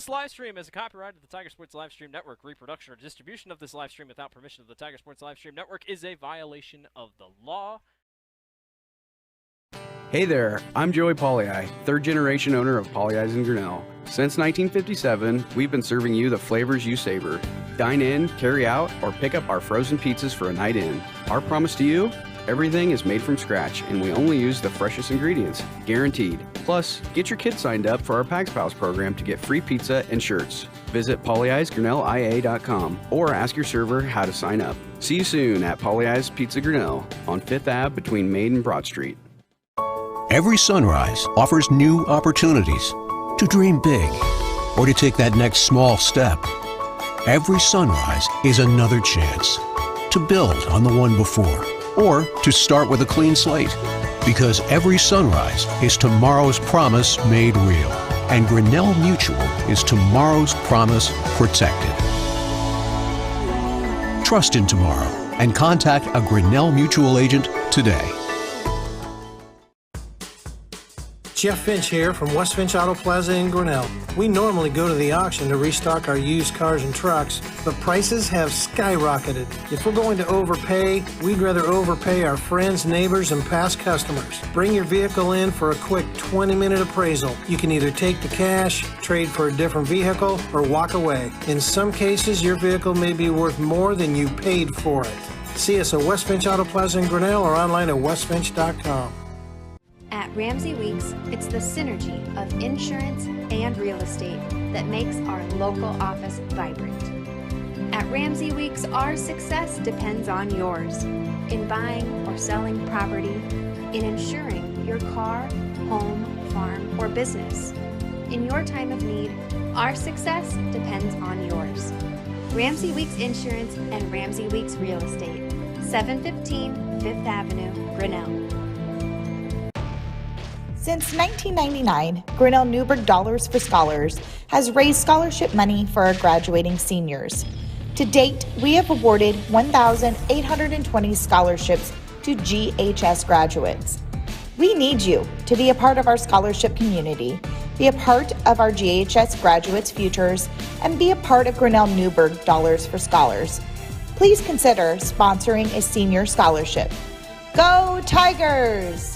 This live stream is a copyright of the Tiger Sports Livestream Network. Reproduction or distribution of this live stream without permission of the Tiger Sports Livestream Network is a violation of the law. Hey there, I'm Joey Pollyi, third-generation owner of Pollyi's in Grinnell. Since 1957, we've been serving you the flavors you savor. Dine in, carry out, or pick up our frozen pizzas for a night in. Our promise to you? Everything is made from scratch, and we only use the freshest ingredients, guaranteed. Plus, get your kids signed up for our Pags Pals program to get free pizza and shirts. Visit pollyi'sgrinnellia.com or ask your server how to sign up. See you soon at Pollyi's Pizza Grinnell on 5th Ave between Main and Broad Street. Every sunrise offers new opportunities to dream big or to take that next small step. Every sunrise is another chance to build on the one before or to start with a clean slate, because every sunrise is tomorrow's promise made real, and Grinnell Mutual is tomorrow's promise protected. Trust in tomorrow and contact a Grinnell Mutual agent today. Jeff Finch here from West Finch Auto Plaza in Grinnell. We normally go to the auction to restock our used cars and trucks, but prices have skyrocketed. If we're going to overpay, we'd rather overpay our friends, neighbors, and past customers. Bring your vehicle in for a quick 20-minute appraisal. You can either take the cash, trade for a different vehicle, or walk away. In some cases, your vehicle may be worth more than you paid for it. See us at West Finch Auto Plaza in Grinnell or online at westfinch.com. At Ramsey Weeks, it's the synergy of insurance and real estate that makes our local office vibrant. At Ramsey Weeks, our success depends on yours in buying or selling property, in insuring your car, home, farm, or business. In your time of need, our success depends on yours. Ramsey Weeks Insurance and Ramsey Weeks Real Estate, 715 5th Avenue, Grinnell. Since 1999, Grinnell Newberg Dollars for Scholars has raised scholarship money for our graduating seniors. To date, we have awarded 1,820 scholarships to GHS graduates. We need you to be a part of our scholarship community, be a part of our GHS graduates' futures, and be a part of Grinnell Newberg Dollars for Scholars. Please consider sponsoring a senior scholarship. Go Tigers!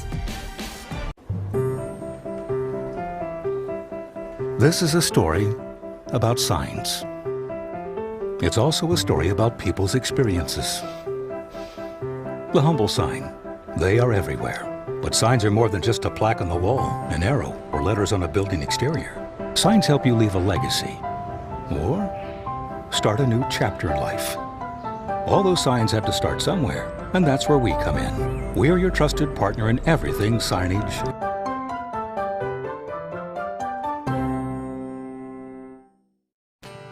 This is a story about signs. It's also a story about people's experiences. The humble sign. They are everywhere. But signs are more than just a plaque on the wall, an arrow, or letters on a building exterior. Signs help you leave a legacy or start a new chapter in life. All those signs have to start somewhere, and that's where we come in. We're your trusted partner in everything signage.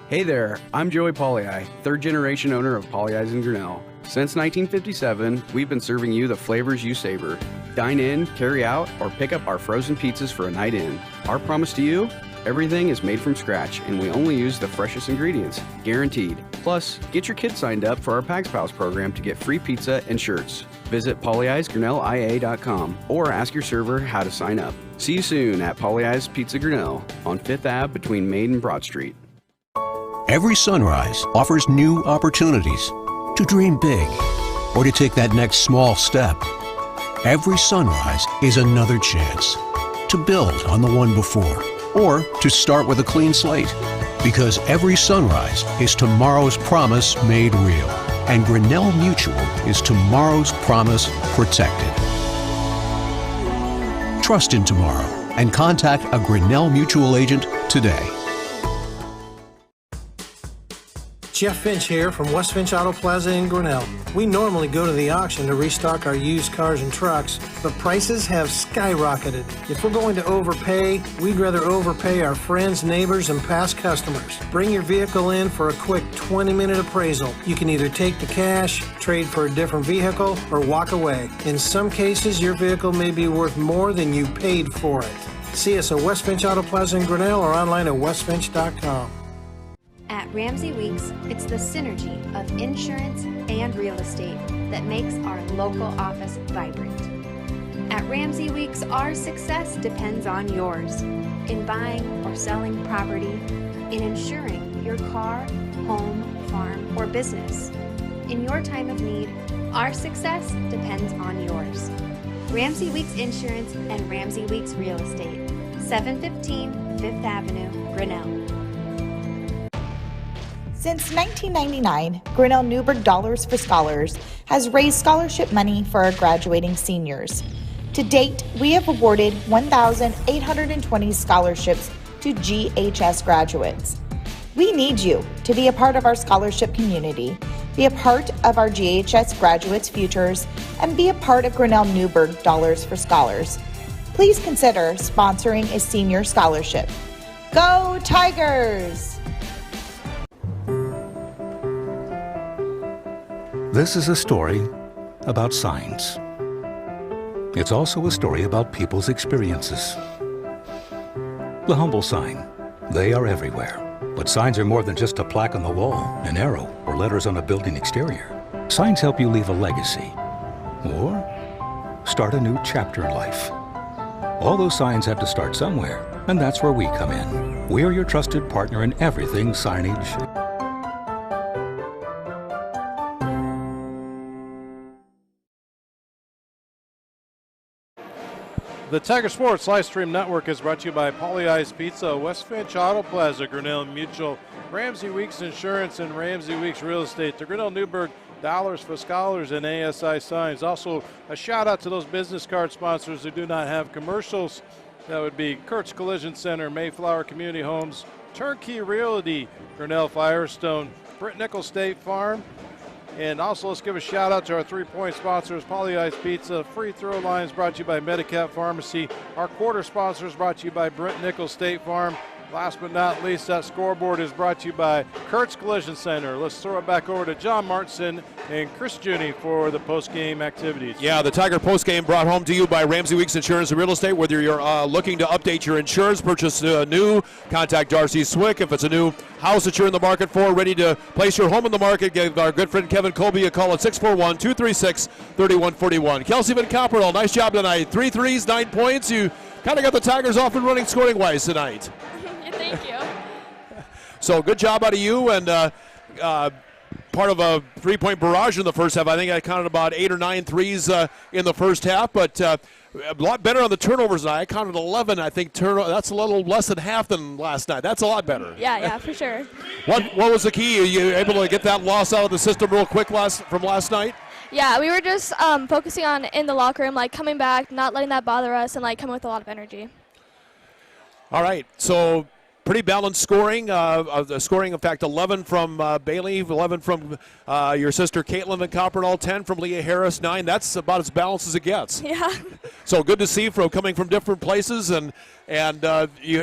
Hey there, I'm Joey Pollyi, third-generation owner of Pollyi's in Grinnell. Since 1957, we've been serving you the flavors you savor. Dine in, carry out, or pick up our frozen pizzas for a night in. Our promise to you? Everything is made from scratch, and we only use the freshest ingredients, guaranteed. Plus, get your kids signed up for our Pags Pals program to get free pizza and shirts. Visit pollyi'sgrinnellia.com or ask your server how to sign up. See you soon at Pollyi's Pizza Grinnell on 5th Ave between Main and Broad Street. Every sunrise offers new opportunities to dream big or to take that next small step. Every sunrise is another chance to build on the one before or to start with a clean slate, because every sunrise is tomorrow's promise made real, and Grinnell Mutual is tomorrow's promise protected. Trust in tomorrow and contact a Grinnell Mutual agent today. Jeff Finch here from West Finch Auto Plaza in Grinnell. We normally go to the auction to restock our used cars and trucks, but prices have skyrocketed. If we're going to overpay, we'd rather overpay our friends, neighbors, and past customers. Bring your vehicle in for a quick 20-minute appraisal. You can either take the cash, trade for a different vehicle, or walk away. In some cases, your vehicle may be worth more than you paid for it. See us at West Finch Auto Plaza in Grinnell or online at westfinch.com. At Ramsey Weeks, it's the synergy of insurance and real estate that makes our local office vibrant. At Ramsey Weeks, our success depends on yours in buying or selling property, in insuring your car, home, farm, or business. In your time of need, our success depends on yours. Ramsey Weeks Insurance and Ramsey Weeks Real Estate, 715 Fifth Avenue, Grinnell. Since 1999, Grinnell Newberg Dollars for Scholars has raised scholarship money for our graduating seniors. To date, we have awarded 1,820 scholarships to GHS graduates. We need you to be a part of our scholarship community, be a part of our GHS graduates' futures, and be a part of Grinnell Newberg Dollars for Scholars. Please consider sponsoring a senior scholarship. Go Tigers! This is a story about signs. It's also a story about people's experiences. The humble sign. They are everywhere. But signs are more than just a plaque on the wall, an arrow, or letters on a building exterior. Signs help you leave a legacy or start a new chapter in life. All those signs have to start somewhere, and that's where we come in. We're your trusted partner in everything signage. The Tiger Sports Live Stream Network is brought to you by Paulie Ice Pizza, West Finch Auto Plaza, Grinnell Mutual, Ramsey Weeks Insurance, and Ramsey Weeks Real Estate. The Grinnell Newberg Dollars for Scholars and ASI Signs. Also, a shout out to those business card sponsors who do not have commercials. That would be Kurt's Collision Center, Mayflower Community Homes, Turnkey Realty, Grinnell Firestone, Britt Nichols State Farm. And also, let's give a shout out to our 3-point sponsors, Paulie Ice Pizza. Free throw lines brought to you by Medicap Pharmacy. Our quarter sponsors brought to you by Brent Nichols State Farm. Last but not least, that scoreboard is brought to you by Kurt's Collision Center. Let's throw it back over to John Martinson and Chris Juni for the post-game activities. Yeah, the Tiger post-game brought home to you by Ramsey Weeks Insurance and Real Estate. Whether you're looking to update your insurance, purchase new, contact Darcy Swick. If it's a new house that you're in the market for, ready to place your home in the market, give our good friend Kevin Colby a call at 641-236-3141. Kelsey Van Copperell, nice job tonight. 3 threes, 9 points. You kind of got the Tigers off and running scoring-wise tonight. Thank you. So good job out of you, and part of a 3-point barrage in the first half. I think I counted about 8 or 9 threes in the first half, but a lot better on the turnovers tonight. I counted 11, I think. That's a little less than half than last night. That's a lot better. Yeah, for sure. What was the key? Are you able to get that loss out of the system real quick from last night? Yeah, we were just focusing on in the locker room, like coming back, not letting that bother us, and like coming with a lot of energy. All right, so pretty balanced scoring. The scoring, in fact, 11 from Bailey, 11 from your sister Caitlin Van Copperell, 10 from Leah Harris, 9. That's about as balanced as it gets. Yeah. So good to see coming from different places, and you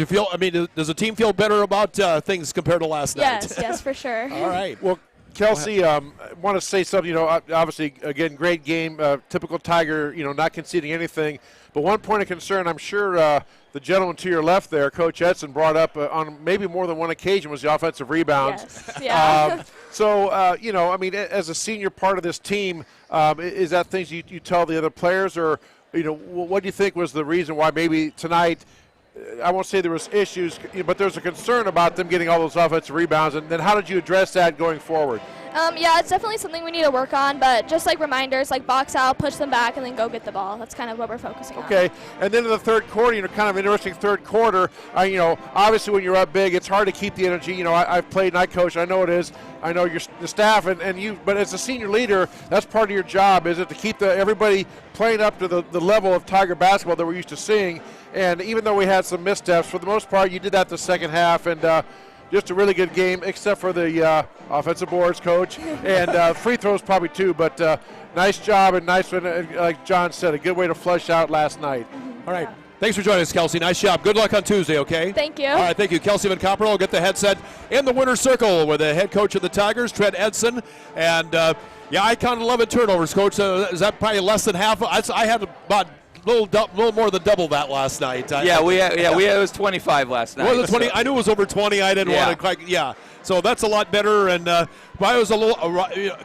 feel. I mean, does the team feel better about things compared to last night? Yes, for sure. All right. Well, Kelsey, I want to say something. Obviously, again, great game. Typical Tiger, not conceding anything. But one point of concern, I'm sure the gentleman to your left there, Coach Edson, brought up on maybe more than one occasion was the offensive rebounds. Yes. Yeah. As a senior part of this team, is that things you tell the other players, or what do you think was the reason why maybe tonight? I won't say there was issues, but there's a concern about them getting all those offensive rebounds. And then how did you address that going forward? Yeah, it's definitely something we need to work on, but just like reminders, like box out, push them back, and then go get the ball. That's kind of what we're focusing on. Okay, and then in the third quarter, kind of interesting third quarter. Obviously when you're up big, it's hard to keep the energy. I've played and I coach. I know it is. I know the staff and you, but as a senior leader, that's part of your job, is it, to keep everybody playing up to the level of Tiger basketball that we're used to seeing. And even though we had some missteps, for the most part, you did that the second half, and just a really good game, except for the offensive boards, Coach, and free throws probably too. But nice job, and nice, like John said, a good way to flush out last night. All right. Thanks for joining us, Kelsey. Nice job. Good luck on Tuesday, okay? Thank you. All right, thank you. Kelsey Van Copperell will get the headset in the winner's circle with the head coach of the Tigers, Trent Edson. And, I counted 11 turnovers, Coach. Is that probably less than half? I had about a little more than double that last night. It was 25 last night. Was it 20? I knew it was over 20. I didn't want to quite, So that's a lot better. And I was a little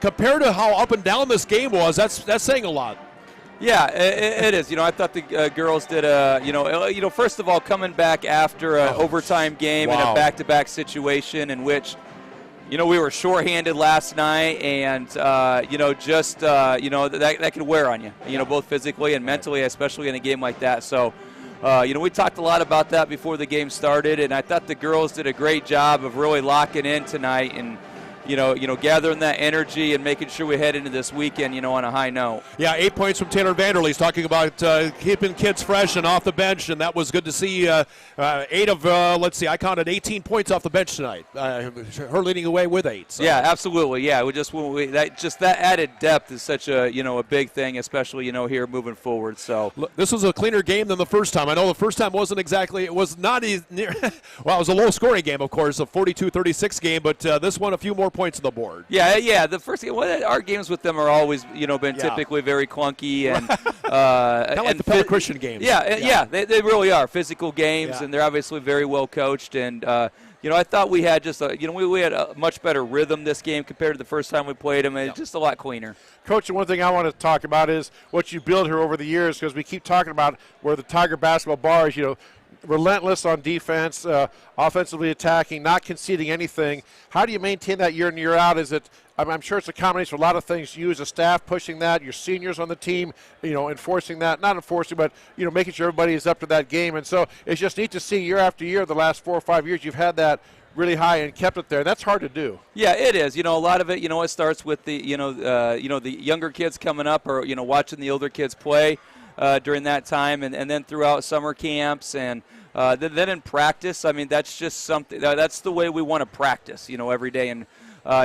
compared to how up and down this game was. That's saying a lot. Yeah, it is. I thought the girls did first of all, coming back after an overtime game in a back-to-back situation in which, we were shorthanded last night, and that can wear on you, both physically and mentally, especially in a game like that. So, we talked a lot about that before the game started, and I thought the girls did a great job of really locking in tonight and gathering that energy and making sure we head into this weekend, on a high note. Yeah, 8 points from Taylor Vanderlee. He's talking about keeping kids fresh and off the bench, and that was good to see. 8 of, I counted 18 points off the bench tonight. Her leading the way with 8. So. Yeah, absolutely. Yeah, that added depth is such a a big thing, especially here moving forward. So this was a cleaner game than the first time. I know the first time wasn't exactly. It was not near. Well, it was a low scoring game, of course, a 42-36 game, but this one a few more points on the board. Yeah. The first game, our games with them are always, been typically very clunky and kind of like the Pella Christian games. Yeah, they really are physical games, and they're obviously very well coached. And I thought we had just we had a much better rhythm this game compared to the first time we played them, and it's just a lot cleaner. Coach, one thing I want to talk about is what you built here over the years, because we keep talking about where the Tiger basketball bar is, relentless on defense, offensively attacking, not conceding anything. How do you maintain that year in, year out? Is it? I'm sure it's a combination of a lot of things. You as a staff pushing that, your seniors on the team, enforcing that, not enforcing, but making sure everybody is up to that game. And so it's just neat to see year after year, the last 4 or 5 years, you've had that really high and kept it there. And that's hard to do. Yeah, it is. A lot of it, it starts with the, the younger kids coming up or watching the older kids play. During that time, and then throughout summer camps, and then in practice. I mean, that's just something. That's the way we want to practice, every day. And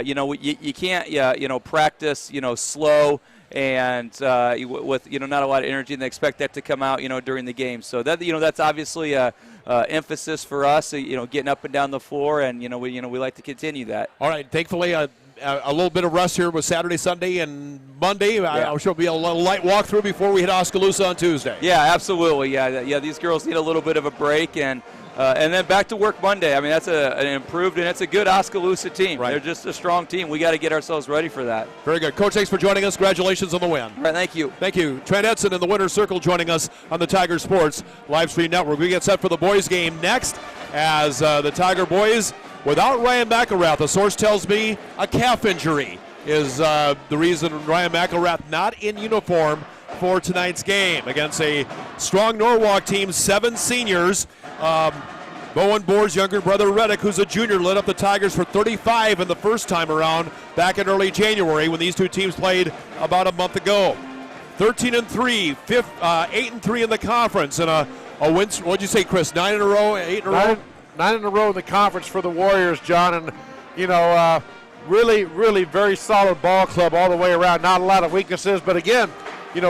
you can't, practice, slow and with not a lot of energy, and they expect that to come out, during the game. So that that's obviously a emphasis for us, getting up and down the floor, and we like to continue that. All right, thankfully. A little bit of rest here with Saturday, Sunday, and Monday. I'm sure it'll be a little light walkthrough before we hit Oskaloosa on Tuesday. Yeah, absolutely. Yeah. These girls need a little bit of a break, and then back to work Monday. I mean, that's an improved, and it's a good Oskaloosa team. Right. They're just a strong team. We got to get ourselves ready for that. Very good. Coach, thanks for joining us. Congratulations on the win. All right, thank you. Thank you. Trent Edson in the winner's circle joining us on the Tiger Sports Live Stream Network. We get set for the boys' game next as the Tiger boys, without Ryan McElrath, a source tells me a calf injury is the reason Ryan McElrath not in uniform for tonight's game against a strong Norwalk team, 7 seniors. Bowen Boer's younger brother Reddick, who's a junior, lit up the Tigers for 35 in the first time around back in early January when these two teams played about a month ago. 13-3, 8-3 in the conference, and a win. What'd you say, Chris? 9 in a row, 8 in a row? 9 in a row in the conference for the Warriors, John, and really, really very solid ball club all the way around. Not a lot of weaknesses, but again,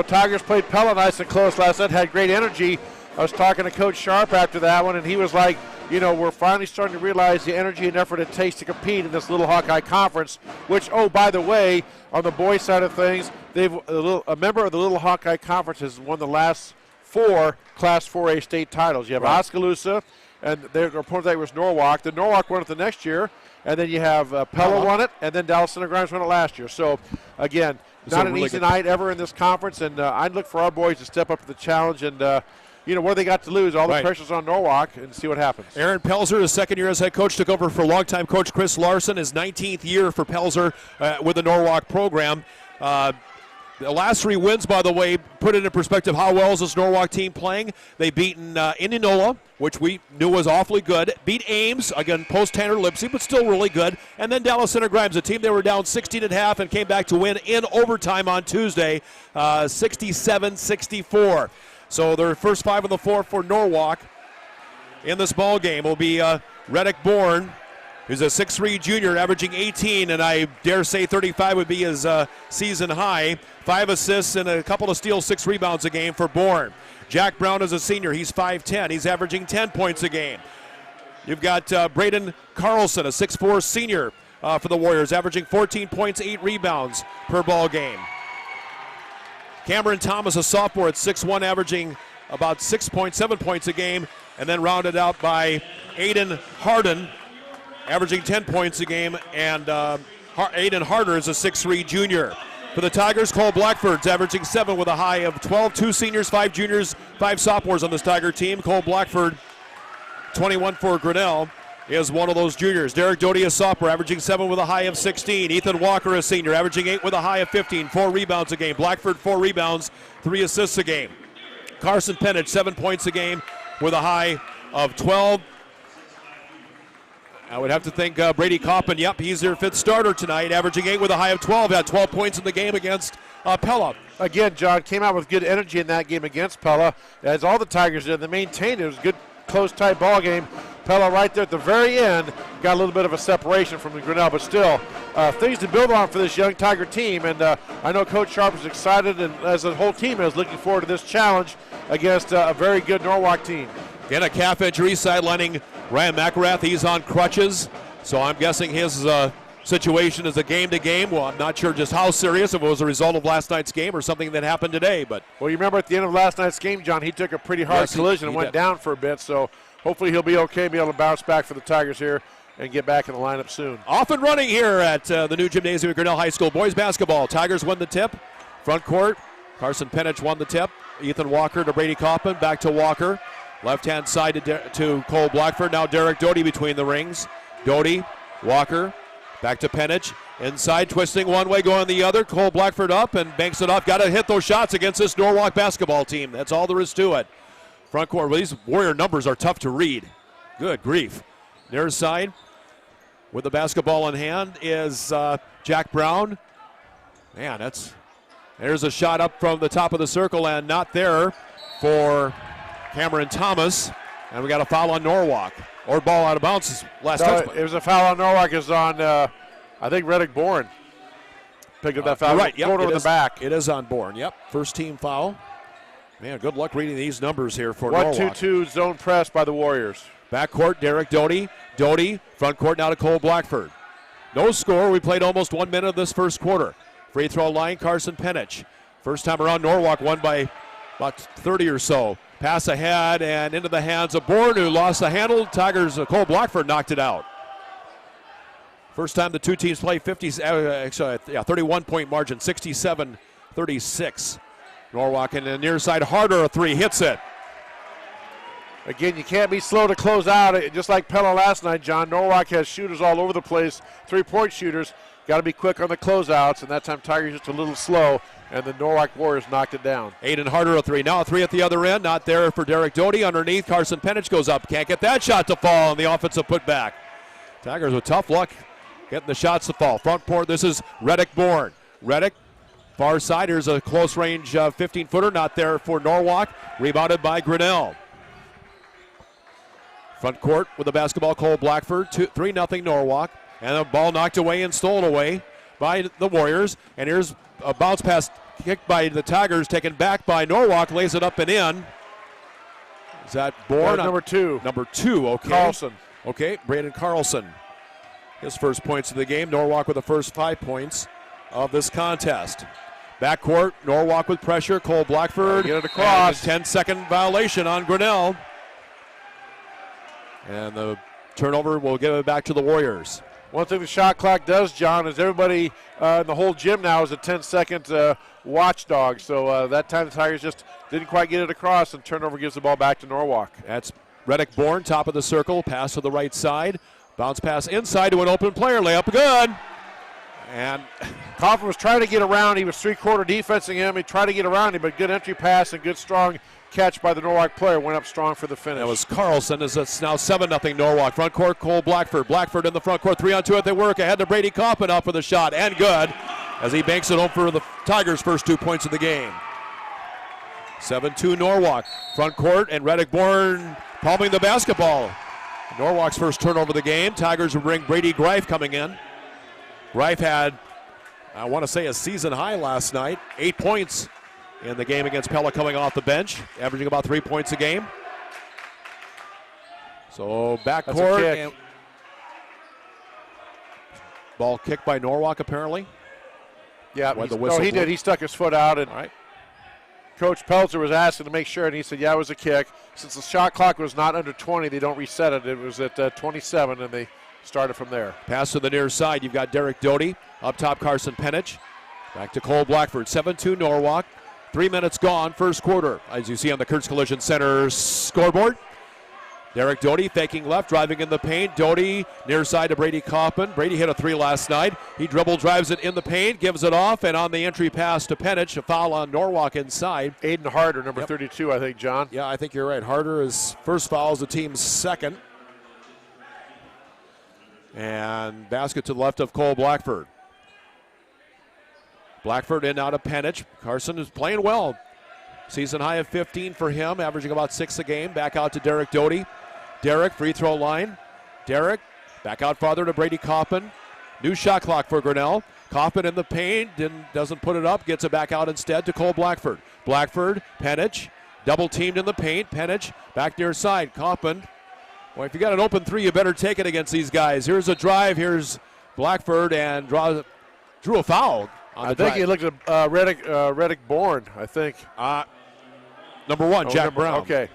Tigers played Pella nice and close last night, had great energy. I was talking to Coach Sharp after that one, and he was like, we're finally starting to realize the energy and effort it takes to compete in this Little Hawkeye Conference, which, oh, by the way, on the boys' side of things, a member of the Little Hawkeye Conference has won the last 4 Class 4A state titles. You have Oskaloosa, and their opponent was Norwalk. The Norwalk won it the next year, and then you have Pella won it, and then Dallas Center Grimes won it last year. So, again, not an easy night ever in this conference, and I'd look for our boys to step up to the challenge and what do they got to lose? All the pressure's on Norwalk, and see what happens. Aaron Pelzer, his second year as head coach, took over for longtime coach Chris Larson, his 19th year for Pelzer with the Norwalk program. The last 3 wins, by the way, put it in perspective how well is this Norwalk team playing. They've beaten Indianola, which we knew was awfully good. Beat Ames, again, post-Tanner Lipsy, but still really good. And then Dallas Center Grimes, a team they were down 16 at half and came back to win in overtime on Tuesday, 67-64. So their first 5 on the floor for Norwalk in this ball game will be Reddick Bourne, who's a 6'3 junior, averaging 18, and I dare say 35 would be his season high. 5 assists and a couple of steals, 6 rebounds a game for Bourne. Jack Brown is a senior. He's 5'10". He's averaging 10 points a game. You've got Braden Carlson, a 6'4 senior for the Warriors, averaging 14 points, 8 rebounds per ball game. Cameron Thomas, a sophomore at 6'1", averaging about 7 points a game, and then rounded out by Aiden Harden, averaging 10 points a game, and Aiden Harder is a 6'3 junior For the Tigers, Cole Blackford's averaging 7 with a high of 12. 2 seniors, 5 juniors, 5 sophomores on this Tiger team. Cole Blackford, 21 for Grinnell, is one of those juniors. Derek Doty, a sophomore, averaging 7 with a high of 16. Ethan Walker, a senior, averaging 8 with a high of 15. 4 rebounds a game. Blackford, 4 rebounds, 3 assists a game. Carson Penich, 7 points a game with a high of 12. I would have to think Brady Coppin, yep, he's their 5th starter tonight, averaging 8 with a high of 12. Had 12 points in the game against Pella. Again, John came out with good energy in that game against Pella, as all the Tigers did. They maintained it. It was a good, close, tight ball game. Pella right there at the very end got a little bit of a separation from the Grinnell, but still things to build on for this young Tiger team. And I know Coach Sharp is excited, and as the whole team is looking forward to this challenge against a very good Norwalk team. Again, a calf injury sidelining Ryan McElrath. He's on crutches, so I'm guessing his situation is a game-to-game. Well, I'm not sure just how serious, if it was a result of last night's game or something that happened today. But well, you remember at the end of last night's game, John, he took a pretty hard collision and went down for a bit, so hopefully he'll be okay, be able to bounce back for the Tigers here and get back in the lineup soon. Off and running here at the new gymnasium at Grinnell High School. Boys basketball. Tigers win the tip. Front court, Carson Penich won the tip. Ethan Walker to Brady Coppin, back to Walker. Left-hand side to Cole Blackford. Now Derek Doty between the rings. Doty, Walker, back to Penich. Inside, twisting one way, going the other. Cole Blackford up and banks it off. Got to hit those shots against this Norwalk basketball team. That's all there is to it. Front court, well, these Warrior numbers are tough to read. Good grief. Near side, with the basketball in hand, is Jack Brown. Man, there's a shot up from the top of the circle and not there for Cameron Thomas, and we got a foul on Norwalk. Or ball out of bounds last touch. It was a foul on Norwalk. Is on, I think, Reddick Bourne. Picked up that foul. Right, yep, over the back. It is on Bourne, yep. First team foul. Man, good luck reading these numbers here for Norwalk. 1-2-2 zone press by the Warriors. Back court, Derek Doty. Doty, front court now to Cole Blackford. No score. We played almost 1 minute of this first quarter. Free throw line, Carson Penich. First time around, Norwalk won by about 30 or so. Pass ahead and into the hands of Bourne, who lost the handle. Tigers, Cole Blackford knocked it out. First time the two teams play 31-point margin, 67-36. Norwalk in the near side, Harder a 3, hits it. Again, you can't be slow to close out. Just like Pella last night, John, Norwalk has shooters all over the place, 3-point shooters. Got to be quick on the closeouts, and that time Tigers just a little slow, and the Norwalk Warriors knocked it down. Aiden Harder a 3. Now a 3 at the other end. Not there for Derek Doty. Underneath, Carson Penich goes up. Can't get that shot to fall on the offensive putback. Tigers with tough luck getting the shots to fall. Front court, this is Reddick Bourne. Reddick, far side. Here's a close range 15-footer. Not there for Norwalk. Rebounded by Grinnell. Front court with the basketball, Cole Blackford. 3-0 Norwalk. And the ball knocked away and stolen away by the Warriors. And here's a bounce pass kicked by the Tigers, taken back by Norwalk, lays it up and in. Is that Bourne? Number 2. Number 2, okay. Carlson. Okay, Braden Carlson. His first points of the game. Norwalk with the first 5 points of this contest. Backcourt, Norwalk with pressure. Cole Blackford. Get it across. 10-second violation on Grinnell. And the turnover will give it back to the Warriors. One thing the shot clock does, John, is everybody in the whole gym now is a 10-second watchdog. So that time the Tigers just didn't quite get it across, and turnover gives the ball back to Norwalk. That's Reddick Bourne, top of the circle, pass to the right side. Bounce pass inside to an open player, layup good. And Coffin was trying to get around. He was three-quarter defensing him. He tried to get around him, but good entry pass and good strong catch by the Norwalk player. Went up strong for the finish. That was Carlson. It's now 7-0 Norwalk. Front court, Cole Blackford. Blackford in the front court. 3-on-2 at the work. Ahead to Brady Coppin up for the shot. And good as he banks it home for the Tigers' first 2 points of the game. 7-2 Norwalk. Front court and Reddick Bourne palming the basketball. Norwalk's first turnover of the game. Tigers will bring Brady Greif coming in. Greif had, I want to say, a season high last night. 8 points in the game against Pella coming off the bench, averaging about 3 points a game. So backcourt. Ball kicked by Norwalk apparently. Yeah, he did. He stuck his foot out. And all right. Coach Pelzer was asking to make sure, and he said, yeah, it was a kick. Since the shot clock was not under 20, they don't reset it. It was at 27, and they started from there. Pass to the near side. You've got Derek Doty. Up top, Carson Penich. Back to Cole Blackford, 7-2 Norwalk. 3 minutes gone, first quarter. As you see on the Kurtz Collision Center scoreboard. Derek Doty faking left, driving in the paint. Doty near side to Brady Kaufman. Brady hit a 3 last night. He dribble drives it in the paint, gives it off, and on the entry pass to Penich, a foul on Norwalk inside. Aiden Harder, number 32, I think, John. Yeah, I think you're right. Harder is first foul is the team's second. And basket to the left of Cole Blackford. Blackford in out of Penich. Carson is playing well. Season high of 15 for him, averaging about 6 a game. Back out to Derek Doty. Derek, free throw line. Derek, back out farther to Brady Kaufman. New shot clock for Grinnell. Kaufman in the paint, doesn't put it up, gets it back out instead to Cole Blackford. Blackford, Penich, double teamed in the paint. Penich, back near side. Kaufman. Well, if you got an open 3, you better take it against these guys. Here's a drive. Here's Blackford and drew a foul. I think he looked at Reddick Bourne, I think. Number 1, Jack Brown. Okay.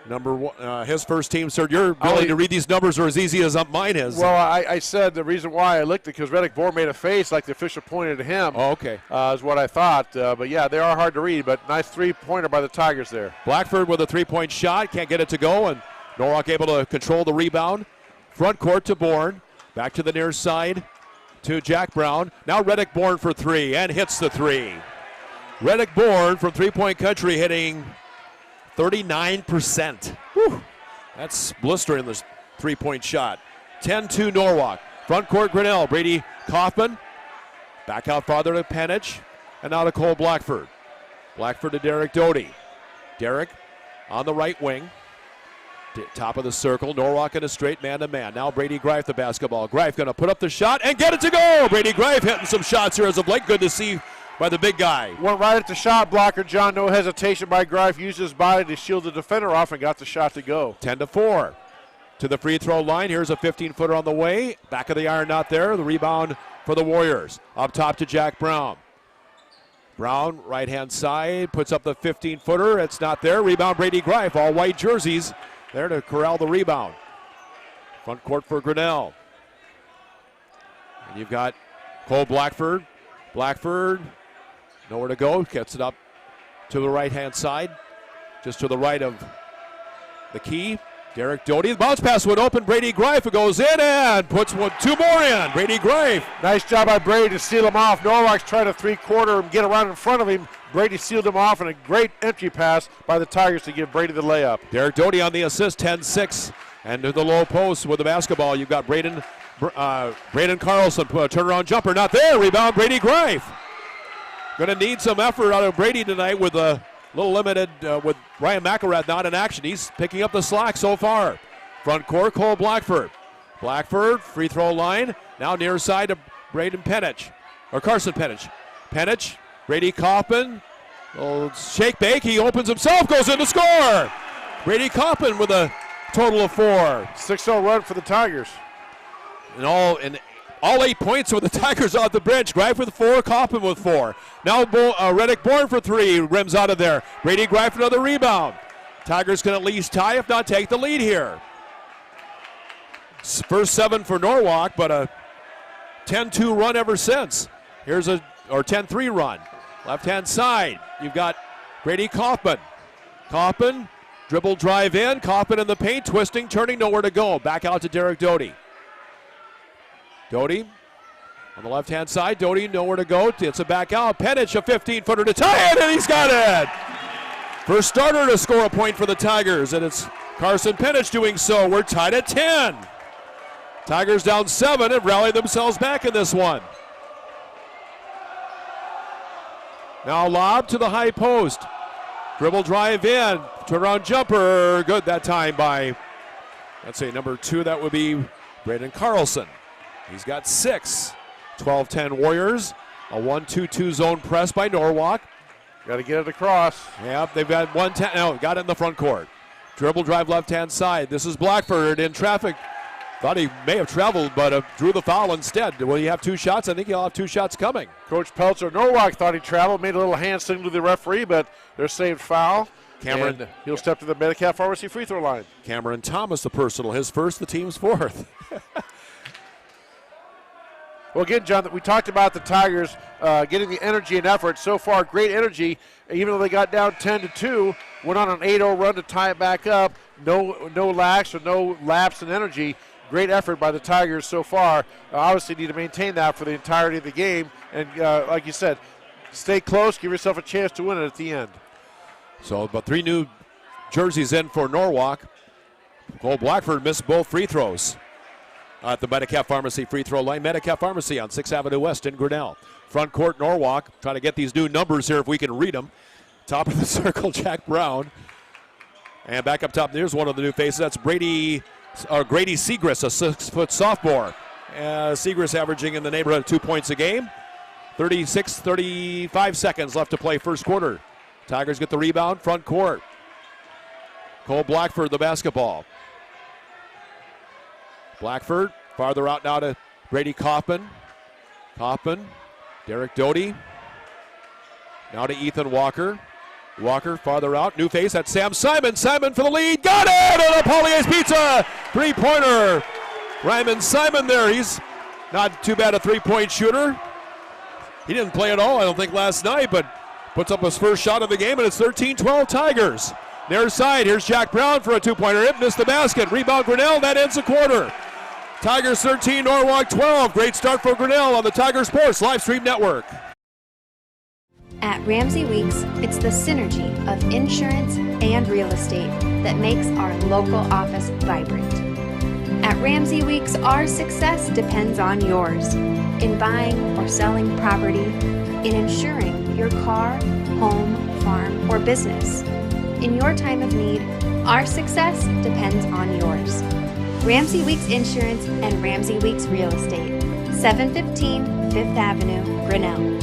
Number 1, his first team, sir. Your ability to read these numbers are as easy as mine is. Well, I said the reason why I looked at because Reddick Bourne made a face like the official pointed at him. Oh, okay. Is what I thought. But, yeah, they are hard to read, but nice three-pointer by the Tigers there. Blackford with a 3-point shot. Can't get it to go, and Norwalk able to control the rebound. Front court to Bourne. Back to the near side to Jack Brown. Now Reddick Bourne for 3 and hits the 3. Reddick Bourne from three-point country hitting 39%. Whew. That's blistering this three-point shot. 10-2 Norwalk. Front court Grinnell. Brady Kaufman. Back out farther to Penich. And now to Cole Blackford. Blackford to Derek Doty. Derek on the right wing. Top of the circle. Norwalk in a straight man-to-man. Now Brady Greif the basketball. Greif going to put up the shot and get it to go. Brady Greif hitting some shots here as of late. Good to see by the big guy. Went right at the shot blocker, John. No hesitation by Greif. Used his body to shield the defender off and got the shot to go. 10-4. To the free throw line. Here's a 15-footer on the way. Back of the iron not there. The rebound for the Warriors. Up top to Jack Brown. Brown, right-hand side, puts up the 15-footer. It's not there. Rebound Brady Greif. All white jerseys. There to corral the rebound. Front court for Grinnell. And you've got Cole Blackford. Blackford, nowhere to go. Gets it up to the right-hand side. Just to the right of the key. Derek Doty. The bounce pass went open. Brady Greif goes in and puts 2 more in. Brady Greif. Nice job by Brady to seal him off. Norwalk's trying to three-quarter and get around in front of him. Brady sealed him off, and a great entry pass by the Tigers to give Brady the layup. Derek Doty on the assist, 10-6. And to the low post with the basketball, you've got Braden Carlson. Turnaround jumper, not there. Rebound, Brady Greif. Going to need some effort out of Brady tonight with a little limited with Ryan McElrath not in action. He's picking up the slack so far. Front court, Cole Blackford. Blackford, free throw line. Now near side to Carson Penich. Penich. Brady Kaufman, shake bake, he opens himself, goes in to score. Brady Kaufman with a total of 4. 6-0 run for the Tigers. And all 8 points with the Tigers off the bench. Greif with 4, Kaufman with 4. Now Reddick Bourne for 3, rims out of there. Brady Greif another rebound. Tigers can at least tie, if not take the lead here. First 7 for Norwalk, but a 10-2 run ever since. Here's a 10-3 run. Left-hand side, you've got Brady Kaufman. Kaufman, dribble drive in. Kaufman in the paint, twisting, turning, nowhere to go. Back out to Derek Doty. Doty on the left-hand side. Doty nowhere to go. It's a back out. Penich, a 15-footer to tie it, and he's got it. First starter to score a point for the Tigers, and it's Carson Penich doing so. We're tied at 10. Tigers down 7 and rallied themselves back in this one. Now lob to the high post. Dribble drive in. Turnaround jumper. Good that time by, let's say, number 2. That would be Braden Carlson. He's got 6. 12-10 Warriors. A 1-2-2 zone press by Norwalk. Got to get it across. Yep, they've got 1-10. No, got it in the front court. Dribble drive left-hand side. This is Blackford in traffic. Thought he may have traveled, but drew the foul instead. Will he have 2 shots? I think he'll have 2 shots coming. Coach Peltzer, Norwalk thought he traveled, made a little hand signal to the referee, but they're saved foul. And he'll step to the Medicap Pharmacy free throw line. Cameron Thomas, the personal, his first, the team's 4th. Well, again, John, we talked about the Tigers getting the energy and effort. So far, great energy. Even though they got down 10-2, went on an 8-0 run to tie it back up. No lax or no lapse in energy. Great effort by the Tigers so far. Obviously need to maintain that for the entirety of the game. And like you said, stay close, give yourself a chance to win it at the end. So about 3 new jerseys in for Norwalk. Cole Blackford missed both free throws at the Medicap Pharmacy free throw line. Medicap Pharmacy on 6th Avenue West in Grinnell. Front court Norwalk, trying to get these new numbers here if we can read them. Top of the circle, Jack Brown. And back up top, there's one of the new faces. That's Grady Segrist, a 6-foot sophomore. Segrist averaging in the neighborhood of 2 points a game. 35 seconds left to play first quarter. Tigers get the rebound, front court. Cole Blackford, the basketball. Blackford, farther out now to Brady Kaufman. Derek Doty. Now to Ethan Walker. Walker farther out, new face, that's Sam Simon. Simon for the lead, got it! On a Polly's Pizza! Three-pointer. Ryman Simon there, he's not too bad a three-point shooter. He didn't play at all, I don't think, last night, but puts up his first shot of the game, and it's 13-12 Tigers. Near side, here's Jack Brown for a two-pointer. It missed the basket. Rebound Grinnell, that ends the quarter. Tigers 13, Norwalk 12. Great start for Grinnell on the Tiger Sports Live Stream Network. At Ramsey Weeks, it's the synergy of insurance and real estate that makes our local office vibrant. At Ramsey Weeks, our success depends on yours in buying or selling property, in insuring your car, home, farm, or business. In your time of need, our success depends on yours. Ramsey Weeks Insurance and Ramsey Weeks Real Estate, 715 5th Avenue, Grinnell.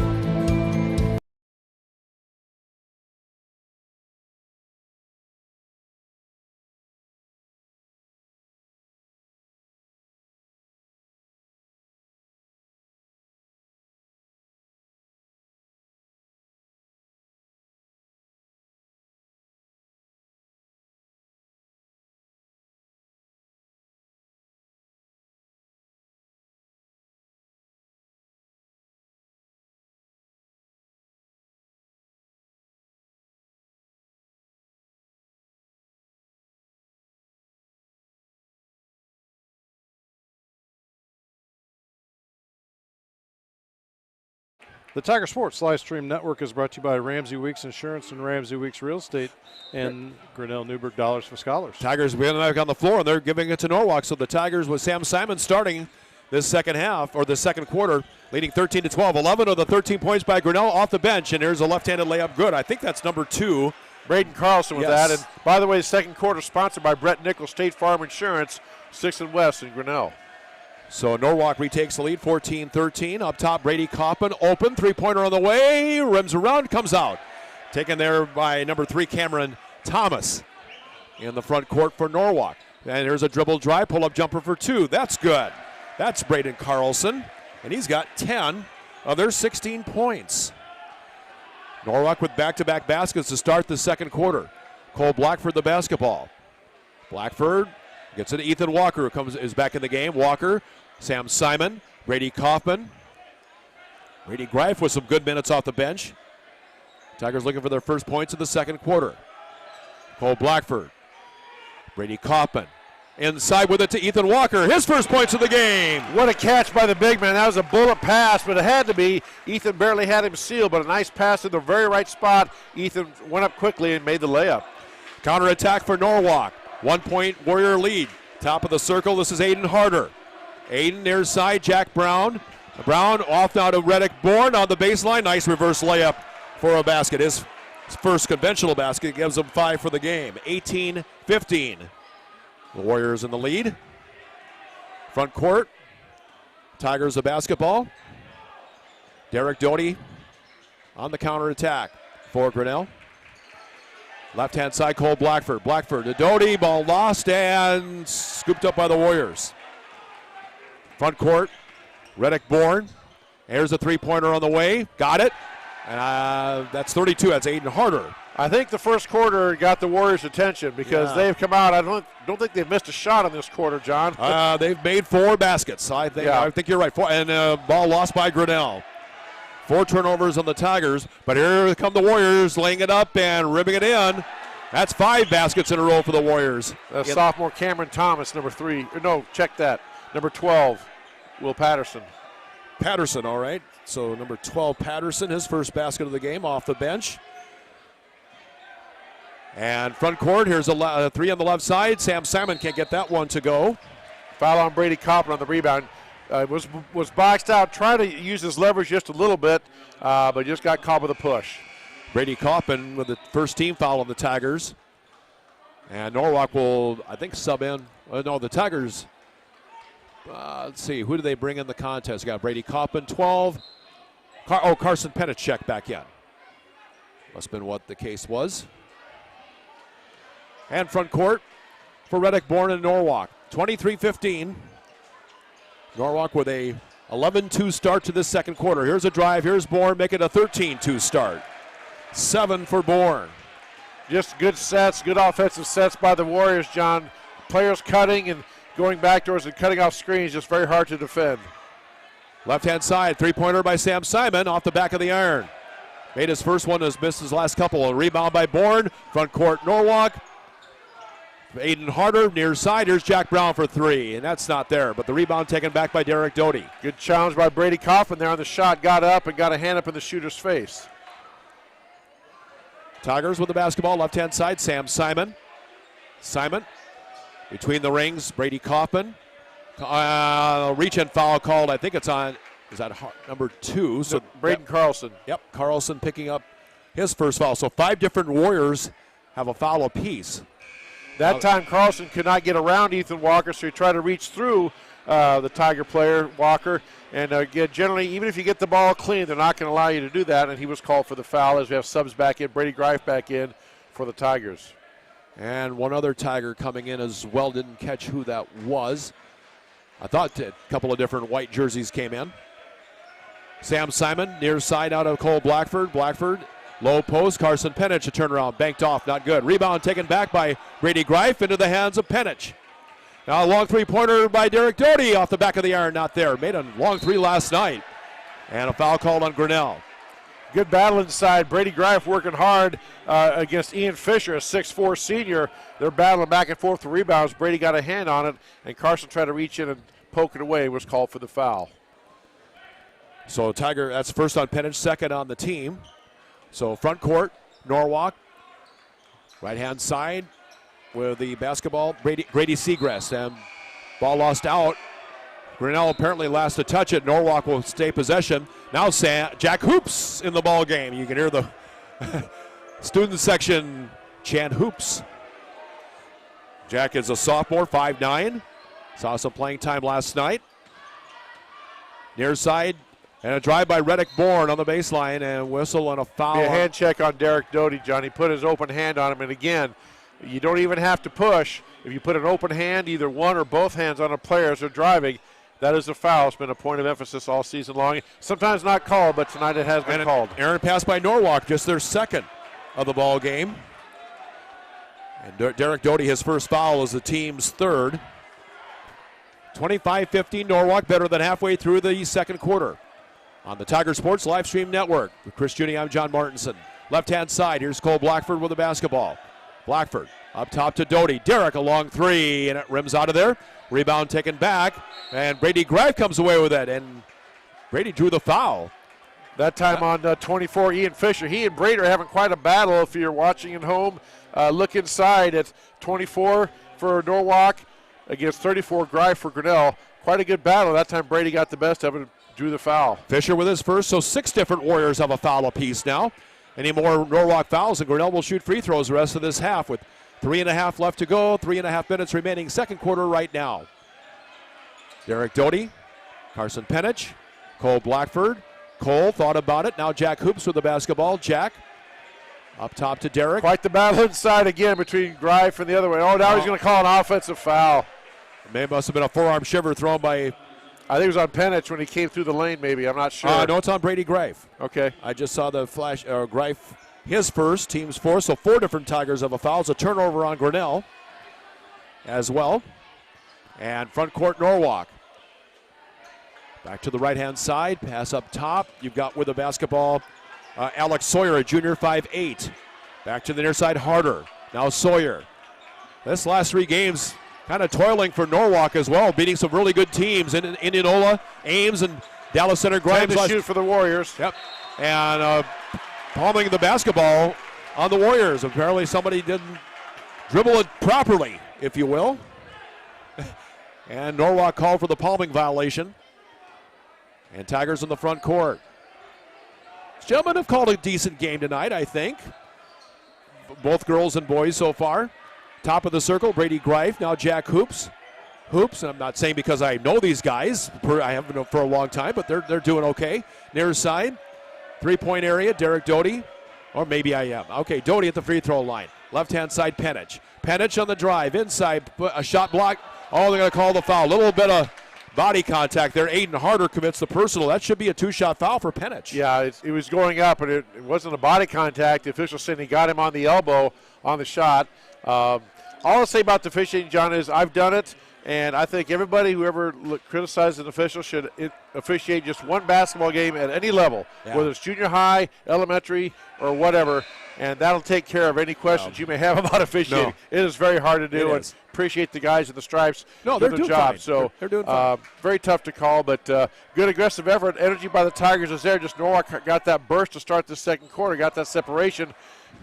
The Tiger Sports Live Stream Network is brought to you by Ramsey Weeks Insurance and Ramsey Weeks Real Estate and Grinnell Newburgh Dollars for Scholars. Tigers being back on the floor, and they're giving it to Norwalk. So the Tigers with Sam Simon starting this second half, or the second quarter, leading 13-12. 11 of the 13 points by Grinnell off the bench, and here's a left-handed layup good. I think that's number 2. Braden Carlson with that. And by the way, the second quarter sponsored by Brett Nichols State Farm Insurance, 6th and West in Grinnell. So Norwalk retakes the lead, 14-13. Up top, Brady Kaufman, open, three-pointer on the way, rims around, comes out. Taken there by number 3, Cameron Thomas in the front court for Norwalk. And here's a dribble drive, pull-up jumper for 2. That's good. That's Braden Carlson, and he's got 10 of their 16 points. Norwalk with back-to-back baskets to start the second quarter. Cole Blackford the basketball. Blackford gets it to Ethan Walker, who is back in the game. Walker, Sam Simon, Brady Kaufman. Brady Greif with some good minutes off the bench. Tigers looking for their first points in the second quarter. Cole Blackford, Brady Kaufman. Inside with it to Ethan Walker. His first points of the game. What a catch by the big man. That was a bullet pass, but it had to be. Ethan barely had him sealed, but a nice pass in the very right spot. Ethan went up quickly and made the layup. Counterattack for Norwalk. 1-point Warrior lead. Top of the circle, this is Aiden Harder. Aiden near side, Jack Brown. Brown off now to Reddick Bourne on the baseline. Nice reverse layup for a basket. His first conventional basket gives him 5 for the game. 18-15. The Warriors in the lead. Front court. Tigers of basketball. Derek Doty on the counterattack for Grinnell. Left-hand side, Cole Blackford. Blackford to Doty, ball lost and scooped up by the Warriors. Front court, Reddick Bourne. Here's a three-pointer on the way. Got it. And that's 32. That's Aiden Harder. I think the first quarter got the Warriors' attention because they've come out. I don't think they've missed a shot in this quarter, John. They've made 4 baskets. I think you're right. Ball lost by Grinnell. 4 turnovers on the Tigers, but here come the Warriors laying it up and ribbing it in. That's 5 baskets in a row for the Warriors. Sophomore Cameron Thomas, number 3. No, check that. Number 12, Will Patterson. Patterson, all right. So number 12, Patterson, his first basket of the game off the bench. And front court, here's a 3 on the left side. Sam Simon can't get that one to go. Foul on Brady Coppin on the rebound. Was boxed out, trying to use his leverage just a little bit, but just got caught with a push. Brady Coppin with the first team foul on the Tigers. And Norwalk will, I think, sub in. No, the Tigers. Let's see, who do they bring in the contest? Got Brady Coppin, 12. Carson Penachek back in. Must have been what the case was. And front court for Reddick Bourne and Norwalk. 23-15. Norwalk with a 11-2 start to this second quarter. Here's a drive. Here's Bourne, make it a 13-2 start. 7 for Bourne. Just good sets, good offensive sets by the Warriors, John. Players cutting and going backdoors and cutting off screens, just very hard to defend. Left-hand side, three-pointer by Sam Simon off the back of the iron. Made his first one, has missed his last couple. A rebound by Bourne. Front court, Norwalk. Aiden Harder, near side. Here's Jack Brown for 3, and that's not there. But the rebound taken back by Derek Doty. Good challenge by Brady Coffin there on the shot. Got up and got a hand up in the shooter's face. Tigers with the basketball, left-hand side. Sam Simon. Simon between the rings. Brady Coffin. Reach-in foul called. I think it's on. Is that number 2? So Braden Carlson. Yep, Carlson picking up his first foul. So 5 different Warriors have a foul apiece. That time Carlson could not get around Ethan Walker, so he tried to reach through the Tiger player, Walker. And generally, even if you get the ball clean, they're not going to allow you to do that. And he was called for the foul as we have subs back in. Brady Greif back in for the Tigers. And one other Tiger coming in as well. Didn't catch who that was. I thought a couple of different white jerseys came in. Sam Simon, near side out of Cole Blackford. Blackford, low post. Carson Penich, a turnaround, banked off, not good. Rebound taken back by Brady Greif into the hands of Penich. Now a long three-pointer by Derek Doty off the back of the iron, not there. Made a long 3 last night. And a foul called on Grinnell. Good battle inside. Brady Greif working hard against Ian Fisher, a 6'4 senior. They're battling back and forth for rebounds. Brady got a hand on it, and Carson tried to reach in and poke it away. Was called for the foul. So Tiger, that's first on Penich, second on the team. So front court, Norwalk. Right-hand side with the basketball, Grady Seagrass. And ball lost out. Grinnell apparently last to touch it. Norwalk will stay possession. Now Jack Hoops in the ball game. You can hear the student section chant Hoops. Jack is a sophomore, 5'9". Saw some playing time last night. Near side. And a drive by Reddick Bourne on the baseline, and whistle and a foul. A hand check on Derek Doty, John. He put his open hand on him, and again, you don't even have to push. If you put an open hand, either one or both hands on a player as they're driving, that is a foul. It's been a point of emphasis all season long. Sometimes not called, but tonight it has been called. Aaron pass by Norwalk, just their second of the ball game. And Derek Doty, his first foul, is the team's third. 25-15, Norwalk, better than halfway through the second quarter. On the Tiger Sports Live Stream Network. With Chris Junie, I'm John Martinson. Left-hand side, here's Cole Blackford with the basketball. Blackford up top to Doty. Derek, a long 3, and it rims out of there. Rebound taken back, and Brady Greif comes away with it, and Brady drew the foul. That time on 24, Ian Fisher. He and Brady are having quite a battle if you're watching at home. Look inside at 24 for Norwalk against 34 Greif for Grinnell. Quite a good battle. That time Brady got the best of it. Drew the foul. Fisher with his first, so 6 different Warriors have a foul apiece now. Any more Norwalk fouls, and Grinnell will shoot free throws the rest of this half with 3.5 left to go, 3.5 minutes remaining, second quarter right now. Derek Doty, Carson Penich, Cole Blackford. Cole thought about it. Now Jack Hoops with the basketball. Jack up top to Derek. Quite the battle inside again between Greif and the other way. Oh, now he's going to call an offensive foul. It must have been a forearm shiver thrown by... I think it was on Penich when he came through the lane, maybe. I'm not sure. No, it's on Brady Greif. Okay. I just saw the flash. Greif his first, team's fourth. So 4 different Tigers have a foul. It's a turnover on Grinnell as well. And front court, Norwalk. Back to the right-hand side, pass up top. You've got with the basketball, Alex Sawyer, a junior, 5'8". Back to the near side, Harder. Now Sawyer. This last 3 games kind of toiling for Norwalk as well, beating some really good teams in Indianola, Ames, and Dallas Center. Grimes to shoot for the Warriors. Yep. And palming the basketball on the Warriors. Apparently somebody didn't dribble it properly, if you will. And Norwalk called for the palming violation. And Tigers in the front court. Gentlemen have called a decent game tonight, I think. Both girls and boys so far. Top of the circle, Brady Greif. Now Jack Hoops. And I'm not saying because I know these guys. I haven't known for a long time, but they're doing okay. Near side, 3-point area, Derek Doty. Or maybe I am. Okay, Doty at the free throw line. Left-hand side, Penich. Penich on the drive, inside, a shot block. Oh, they're going to call the foul. A little bit of body contact there. Aiden Harder commits the personal. That should be a 2-shot foul for Penich. Yeah, it was going up, but it wasn't a body contact. The official saying he got him on the elbow on the shot. All I'll say about the officiating, John, is I've done it, and I think everybody who ever criticizes an official should officiate just one basketball game at any level, whether it's junior high, elementary, or whatever, and that'll take care of any questions you may have about officiating. It is very hard to do, and appreciate the guys in the stripes doing their job. Fine. So they're doing fine. Very tough to call, but good aggressive effort. Energy by the Tigers is there. Just Norwalk got that burst to start the second quarter, got that separation.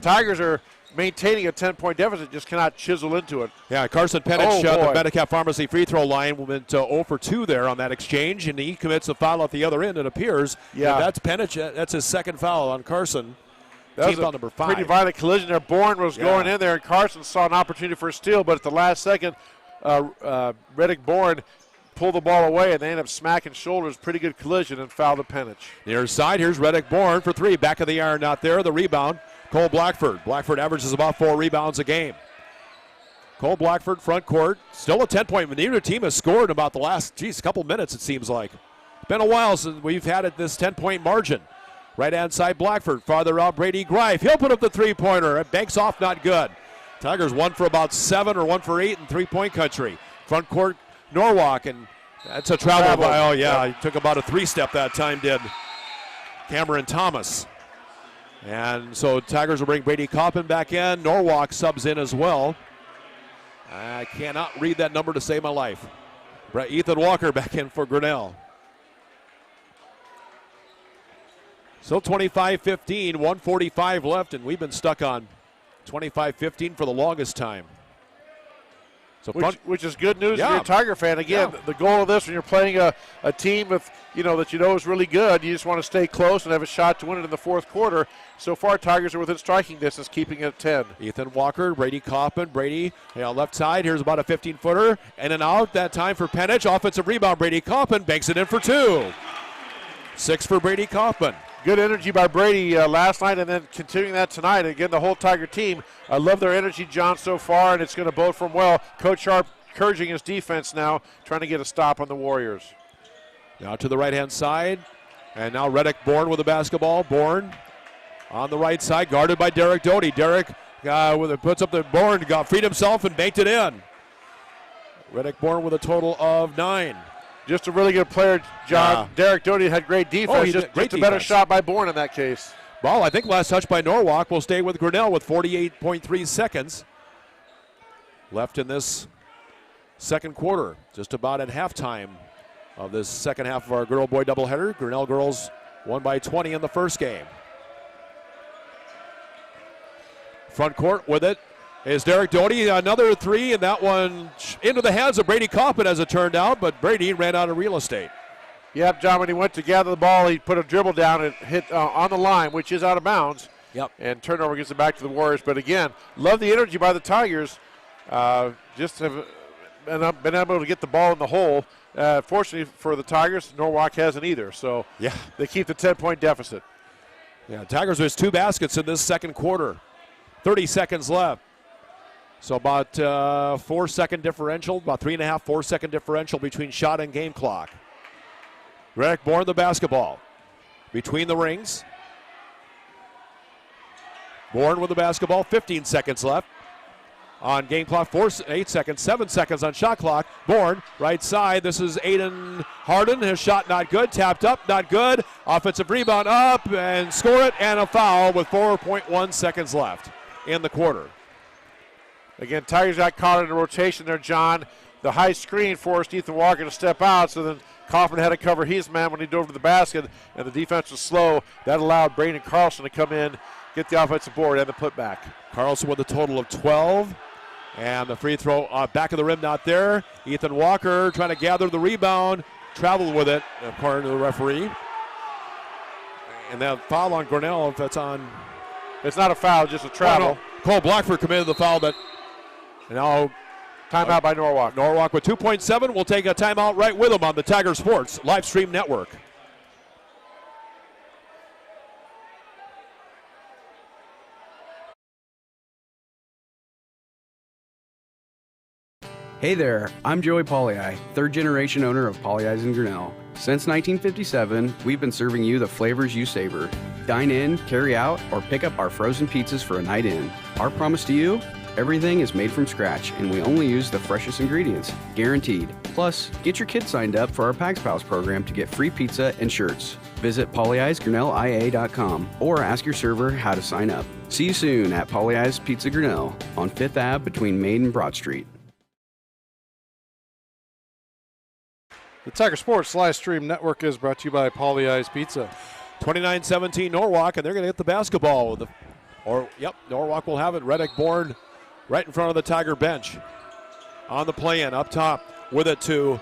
Tigers are maintaining a 10-point deficit, just cannot chisel into it. Yeah, Carson Penich at the Medicap Pharmacy free throw line went 0 for 2 there on that exchange, and he commits a foul at the other end, it appears. Yeah. And that's Penich. That's his second foul on Carson. That was number 5. Pretty violent collision there. Bourne was going in there, and Carson saw an opportunity for a steal, but at the last second, Reddick Bourne pulled the ball away, and they end up smacking shoulders. Pretty good collision and foul to Penich. Near side, here's Reddick Bourne for 3. Back of the iron, not there. The rebound, Cole Blackford. Blackford averages about 4 rebounds a game. Cole Blackford, front court, still a 10-point. Neither team has scored in about the last, couple minutes, it seems like. Been a while since we've had this 10-point margin. Right-hand side, Blackford. Farther out, Brady Greif. He'll put up the three-pointer. It banks off, not good. Tigers 1 for about 7 or 1 for 8 in three-point country. Front court, Norwalk, and that's a travel. Oh, yeah, he took about a 3-step that time, did Cameron Thomas. And so Tigers will bring Brady Coppin back in. Norwalk subs in as well. I cannot read that number to save my life. Ethan Walker back in for Grinnell. So 25-15, 1:45 left, and we've been stuck on 25-15 for the longest time. So which is good news if you're a Tiger fan. Again, the goal of this when you're playing a team with that you know is really good, you just want to stay close and have a shot to win it in the fourth quarter. So far, Tigers are within striking distance, keeping it at 10. Ethan Walker, Brady Coppin, Brady left side. Here's about a 15-footer, and an out that time for Penich. Offensive rebound, Brady Coppin banks it in for 2. 6 for Brady Coppin. Good energy by Brady last night, and then continuing that tonight. Again, the whole Tiger team, I love their energy, John, so far, and it's going to bode from well. Coach Sharp encouraging his defense now, trying to get a stop on the Warriors. Now to the right-hand side, and now Reddick Bourne with the basketball. Bourne on the right side, guarded by Derek Doty. Derek puts up the Bourne, freed himself and banked it in. Reddick Bourne with a total of 9. Just a really good player, John. Yeah. Derek Doty had great defense. Just a better shot by Bourne in that case. Ball, I think, last touch by Norwalk will stay with Grinnell with 48.3 seconds left in this second quarter. Just about at halftime of this second half of our girl-boy doubleheader. Grinnell girls won by 20 in the first game. Front court with it is Derek Doty. Another 3, and that one into the hands of Brady Coppin as it turned out, but Brady ran out of real estate. Yep, John, when he went to gather the ball, he put a dribble down and hit on the line, which is out of bounds. Yep. And turnover gets it back to the Warriors. But again, love the energy by the Tigers. Just have been able to get the ball in the hole. Fortunately for the Tigers, Norwalk hasn't either. So they keep the 10-point deficit. Yeah, Tigers has 2 baskets in this second quarter. 30 seconds left. So about 4-second differential, about 3.5, 4-second differential between shot and game clock. Reddick Bourne the basketball between the rings. Bourne with the basketball, 15 seconds left. On game clock, 8 seconds, 7 seconds on shot clock. Bourne, right side. This is Aiden Harden. His shot not good. Tapped up, not good. Offensive rebound up and score it, and a foul with 4.1 seconds left in the quarter. Again, Tigers got caught in a rotation there, John. The high screen forced Ethan Walker to step out, so then Kaufman had to cover his man when he dove to the basket, and the defense was slow. That allowed Braden Carlson to come in, get the offensive board, and the putback. Carlson with a total of 12. And the free throw back of the rim not there. Ethan Walker trying to gather the rebound, traveled with it, according to the referee. And that foul on Grinnell, if that's on. It's not a foul, just a travel. Oh, no. Cole Blackford committed the foul, but now timeout by Norwalk. Norwalk with 2.7. We'll take a timeout right with them on the Tiger Sports Live Stream Network. Hey there, I'm Joey Pollei, third generation owner of Polley's in Grinnell. Since 1957, we've been serving you the flavors you savor. Dine in, carry out, or pick up our frozen pizzas for a night in. Our promise to you? Everything is made from scratch, and we only use the freshest ingredients, guaranteed. Plus, get your kids signed up for our Pags Pals program to get free pizza and shirts. Visit polleisgrinnellia.com or ask your server how to sign up. See you soon at Polley's Pizza Grinnell on 5th Ave between Main and Broad Street. The Tiger Sports Live Stream Network is brought to you by Polley's Pizza. 29-17 Norwalk, and they're going to get the basketball. Norwalk will have it. Reddick Bourne right in front of the Tiger bench. On the play-in, up top, with it to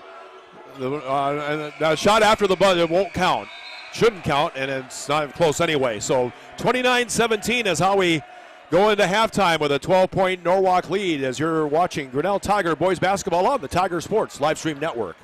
the shot after the buzzer. It won't count. Shouldn't count, and it's not even close anyway. So 29-17 is how we go into halftime with a 12-point Norwalk lead as you're watching Grinnell Tiger boys basketball on the Tiger Sports Live Stream Network.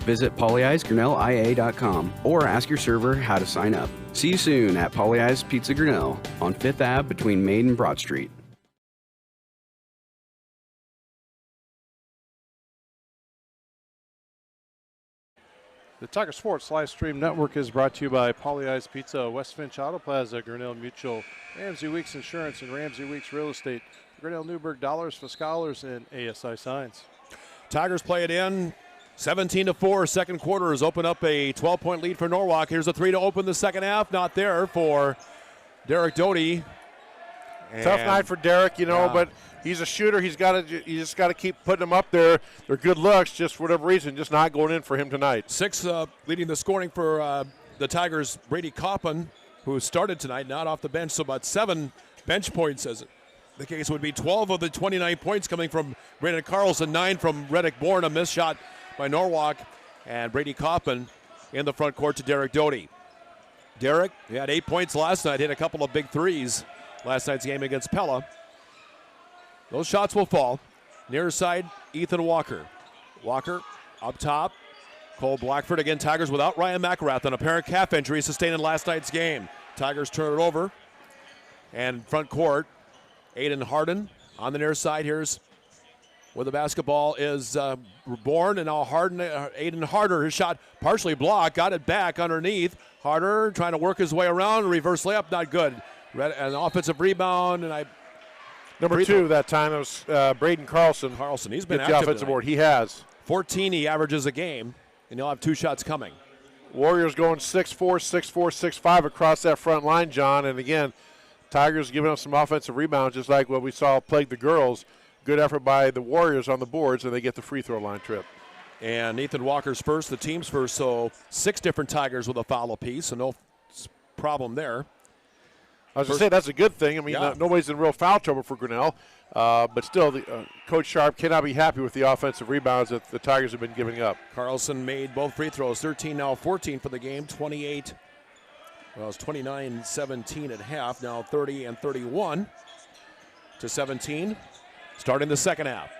Visit polyeye'sgrinnellia.com or ask your server how to sign up. See you soon at Polly Eyes Pizza Grinnell on 5th Ave between Main and Broad Street. The Tiger Sports live stream network is brought to you by Polly Eyes Pizza, West Finch Auto Plaza, Grinnell Mutual, Ramsey Weeks Insurance, and Ramsey Weeks Real Estate, Grinnell Newburgh Dollars for Scholars, and ASI Signs. Tigers play it in. 17-4. Second quarter has opened up a 12-point lead for Norwalk. Here's a three to open the second half. Not there for Derek Doty. Tough night for Derek, but he's a shooter. You just got to keep putting them up there. They're good looks, just for whatever reason, just not going in for him tonight. 6 leading the scoring for the Tigers, Brady Coppin, who started tonight, not off the bench. So about 7 bench points, as the case would be. 12 of the 29 points coming from Brandon Carlson, 9 from Reddick Bourne, a missed shot by Norwalk, and Brady Coppin in the front court to Derek Doty. Derek, he had 8 points last night, hit a couple of big threes last night's game against Pella. Those shots will fall. Near side, Ethan Walker. Walker up top. Cole Blackford again. Tigers without Ryan McElrath, an apparent calf injury sustained in last night's game. Tigers turn it over. And front court, Aiden Harden on the near side. Here's where the basketball is Bourne, and now Aiden Harder, his shot partially blocked, got it back underneath. Harder trying to work his way around, reverse layup, not good. An offensive rebound, and Number 2 that time, it was Braden Carlson. He's been active. The offensive board. He has 14 he averages a game, and he'll have 2 shots coming. Warriors going 6-4, 6-4, 6-5 across that front line, John. And again, Tigers giving up some offensive rebounds, just like what we saw plague the girls. Good effort by the Warriors on the boards, and they get the free throw line trip. And Ethan Walker's first, the team's first, so 6 different Tigers with a foul apiece, so no problem there. I was going to say, that's a good thing. I mean, nobody's in real foul trouble for Grinnell. But still, Coach Sharp cannot be happy with the offensive rebounds that the Tigers have been giving up. Carlson made both free throws, 13 now 14 for the game, 28. Well, it's 29-17 at half, now 30 and 31 to 17. Starting the second half.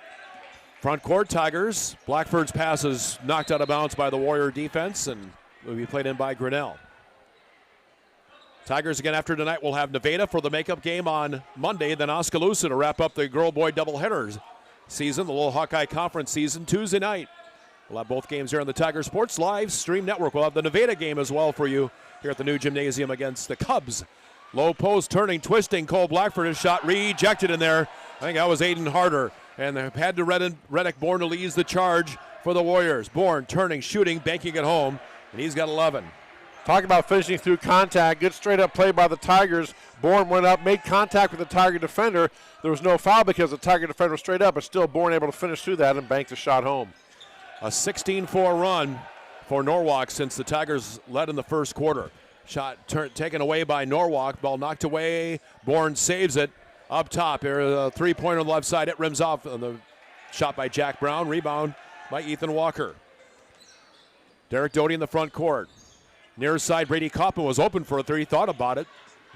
Front court, Tigers. Blackford's pass is knocked out of bounds by the Warrior defense and will be played in by Grinnell. Tigers again after tonight will have Nevada for the makeup game on Monday, then Oskaloosa to wrap up the girl-boy doubleheaders season, the Little Hawkeye Conference season, Tuesday night. We'll have both games here on the Tiger Sports Live Stream Network. We'll have the Nevada game as well for you here at the new gymnasium against the Cubs. Low post, turning, twisting. Cole Blackford, his shot rejected in there. I think that was Aiden Harder. And they had to Reddick Bourne to lead the charge for the Warriors. Bourne turning, shooting, banking it home, and he's got 11. Talk about finishing through contact. Good straight-up play by the Tigers. Bourne went up, made contact with the Tiger defender. There was no foul because the Tiger defender was straight up, but still Bourne able to finish through that and bank the shot home. A 16-4 run for Norwalk since the Tigers led in the first quarter. Shot taken away by Norwalk. Ball knocked away. Bourne saves it up top. Here, a three-pointer on the left side. It rims off on the shot by Jack Brown. Rebound by Ethan Walker. Derek Doty in the front court. Near side, Brady Coppin was open for a three. Thought about it.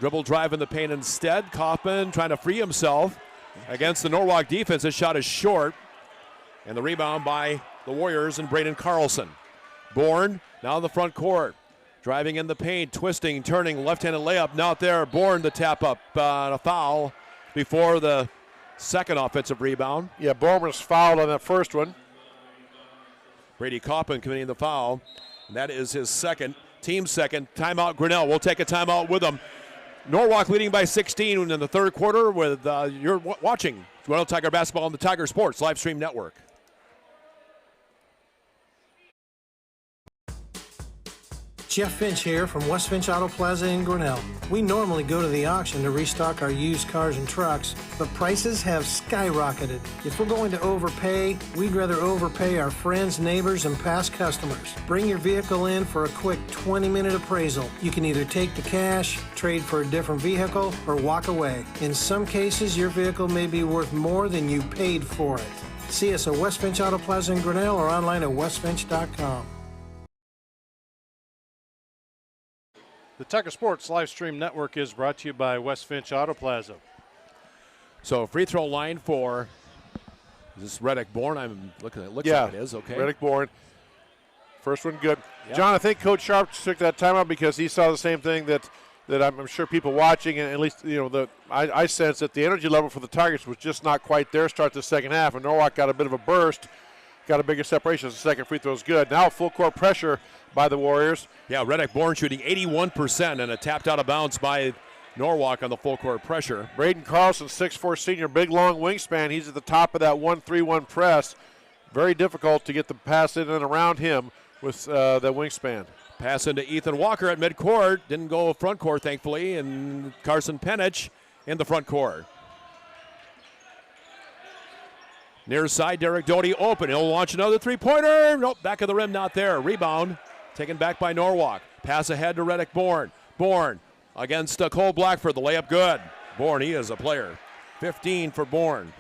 Dribble drive in the paint instead. Coppin trying to free himself against the Norwalk defense. His shot is short. And the rebound by the Warriors and Braden Carlson. Bourne now in the front court. Driving in the paint, twisting, turning, left-handed layup. Not there. Bourne the tap up and a foul before the second offensive rebound. Yeah, Bourne was fouled on that first one. Brady Coppin committing the foul. And that is his second. Team second. Timeout Grinnell. We'll take a timeout with them. Norwalk leading by 16 in the third quarter with you're watching Grinnell Tiger basketball on the Tiger Sports Live Stream Network. Jeff Finch here from West Finch Auto Plaza in Grinnell. We normally go to the auction to restock our used cars and trucks, but prices have skyrocketed. If we're going to overpay, we'd rather overpay our friends, neighbors, and past customers. Bring your vehicle in for a quick 20-minute appraisal. You can either take the cash, trade for a different vehicle, or walk away. In some cases, your vehicle may be worth more than you paid for it. See us at West Finch Auto Plaza in Grinnell or online at westfinch.com. The Tiger Sports Live Stream Network is brought to you by West Finch Auto Plaza. So free throw line for, is this Reddick Bourne? I'm looking at it. Looks like it is, okay. Reddick Bourne. First one good. Yep. John, I think Coach Sharp took that timeout because he saw the same thing that I'm sure people watching, and at least I sense that the energy level for the Tigers was just not quite there. Start the second half, and Norwalk got a bit of a burst, got a bigger separation. The second free throw is good. Now full court pressure by the Warriors. Yeah, Reddick Bourne shooting 81% and a tapped out of bounds by Norwalk on the full court pressure. Braden Carlson, 6'4" senior, big long wingspan. He's at the top of that 1-3-1 press. Very difficult to get the pass in and around him with that wingspan. Pass into Ethan Walker at midcourt. Didn't go front court, thankfully, and Carson Penich in the front court. Near side, Derek Doty open. He'll launch another three-pointer. Nope, back of the rim, not there. Rebound taken back by Norwalk. Pass ahead to Reddick Bourne. Bourne against Cole Blackford. The layup good. Bourne, he is a player. 15 for Bourne.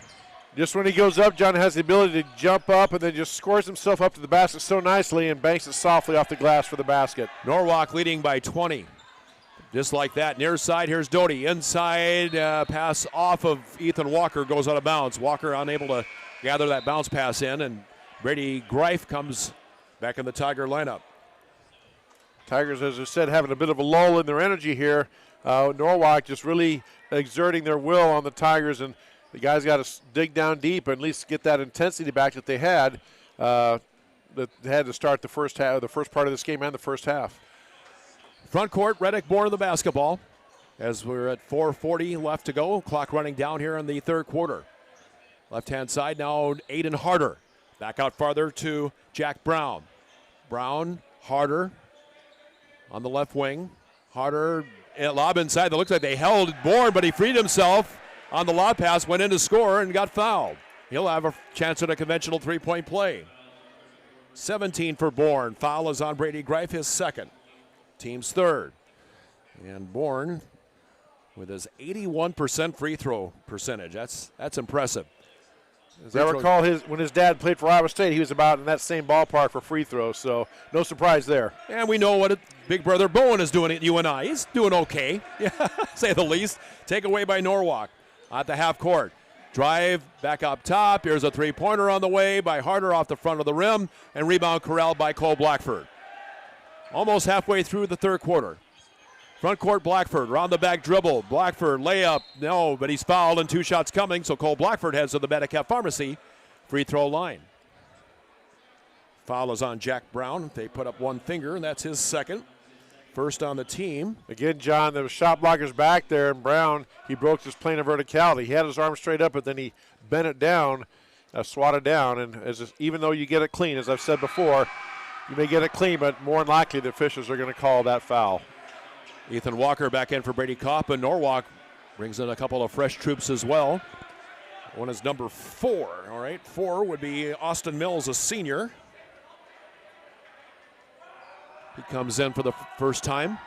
Just when he goes up, John has the ability to jump up and then just scores himself up to the basket so nicely and banks it softly off the glass for the basket. Norwalk leading by 20. Just like that, near side, here's Doty. Inside, pass off of Ethan Walker, goes out of bounds. Walker unable to gather that bounce pass in, and Brady Greif comes back in the Tiger lineup. Tigers, as I said, having a bit of a lull in their energy here. Norwalk just really exerting their will on the Tigers, and the guys got to dig down deep and at least get that intensity back that they had to start the first half, the first part of this game and the first half. Front court, Reddick Bourne the basketball as we're at 4:40 left to go. Clock running down here in the third quarter. Left-hand side now, Aiden Harder. Back out farther to Jack Brown. Brown, Harder on the left wing. Harder, lob inside. That looks like they held Bourne, but he freed himself on the lob pass, went in to score, and got fouled. He'll have a chance at a conventional three-point play. 17 for Bourne. Foul is on Brady Greif, his second. Team's third. And Bourne with his 81% free throw percentage. That's impressive. As I recall, when his dad played for Iowa State, he was about in that same ballpark for free throws, so no surprise there. And we know what big brother Bowen is doing at UNI. He's doing okay, say the least. Take away by Norwalk at the half court. Drive back up top. Here's a three-pointer on the way by Harder off the front of the rim, and rebound corralled by Cole Blackford. Almost halfway through the third quarter. Front court, Blackford, round the back dribble. Blackford, layup, no, but he's fouled and 2 shots coming, so Cole Blackford heads to the Medicare Pharmacy free throw line. Foul is on Jack Brown. They put up one finger, and that's his second. First on the team. Again, John, there was shot blockers back there, and Brown, he broke his plane of verticality. He had his arm straight up, but then he bent it down, swatted down, and even though you get it clean, as I've said before, you may get it clean, but more than likely the officials are going to call that foul. Ethan Walker back in for Brady Kopp, and Norwalk brings in a couple of fresh troops as well. One is number 4. All right, 4 would be Austin Mills, a senior. He comes in for the first time.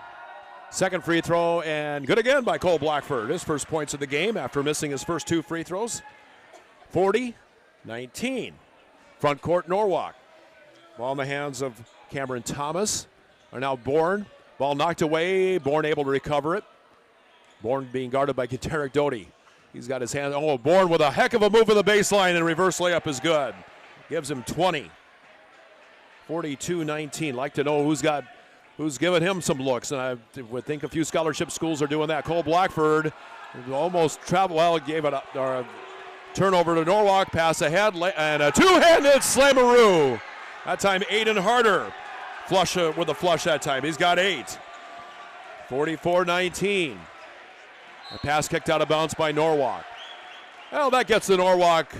Second free throw, and good again by Cole Blackford. His first points of the game after missing his first 2 free throws. 40-19. Front court, Norwalk. Ball in the hands of Cameron Thomas. Are now Bourne. Ball knocked away. Bourne able to recover it. Bourne being guarded by Derek Doty. He's got his hand. Oh, Bourne with a heck of a move in the baseline, and reverse layup is good. Gives him 20. 42-19. Like to know who's giving him some looks, and I would think a few scholarship schools are doing that. Cole Blackford almost traveled. Well, gave it up. Turnover to Norwalk. Pass ahead, and a two-handed slammeroo. That time, Aiden Harder. Flush with a flush that time. He's got 8. 44-19. A pass kicked out of bounds by Norwalk. Well, that gets the Norwalk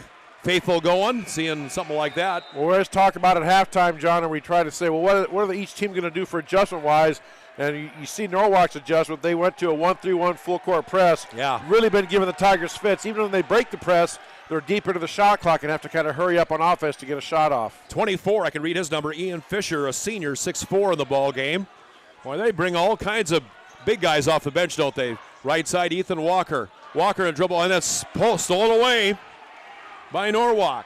faithful going, seeing something like that. Well, we always talk about at halftime, John, and we try to say, well, what are each team going to do for adjustment-wise? And you see Norwalk's adjustment. They went to a 1-3-1 full-court press. Yeah. Really been giving the Tigers fits. Even when they break the press, they're deep into the shot clock and have to kind of hurry up on offense to get a shot off. 24, I can read his number. Ian Fisher, a senior, 6'4" in the ball game. Boy, they bring all kinds of big guys off the bench, don't they? Right side, Ethan Walker. Walker in a dribble, and that's stolen away by Norwalk.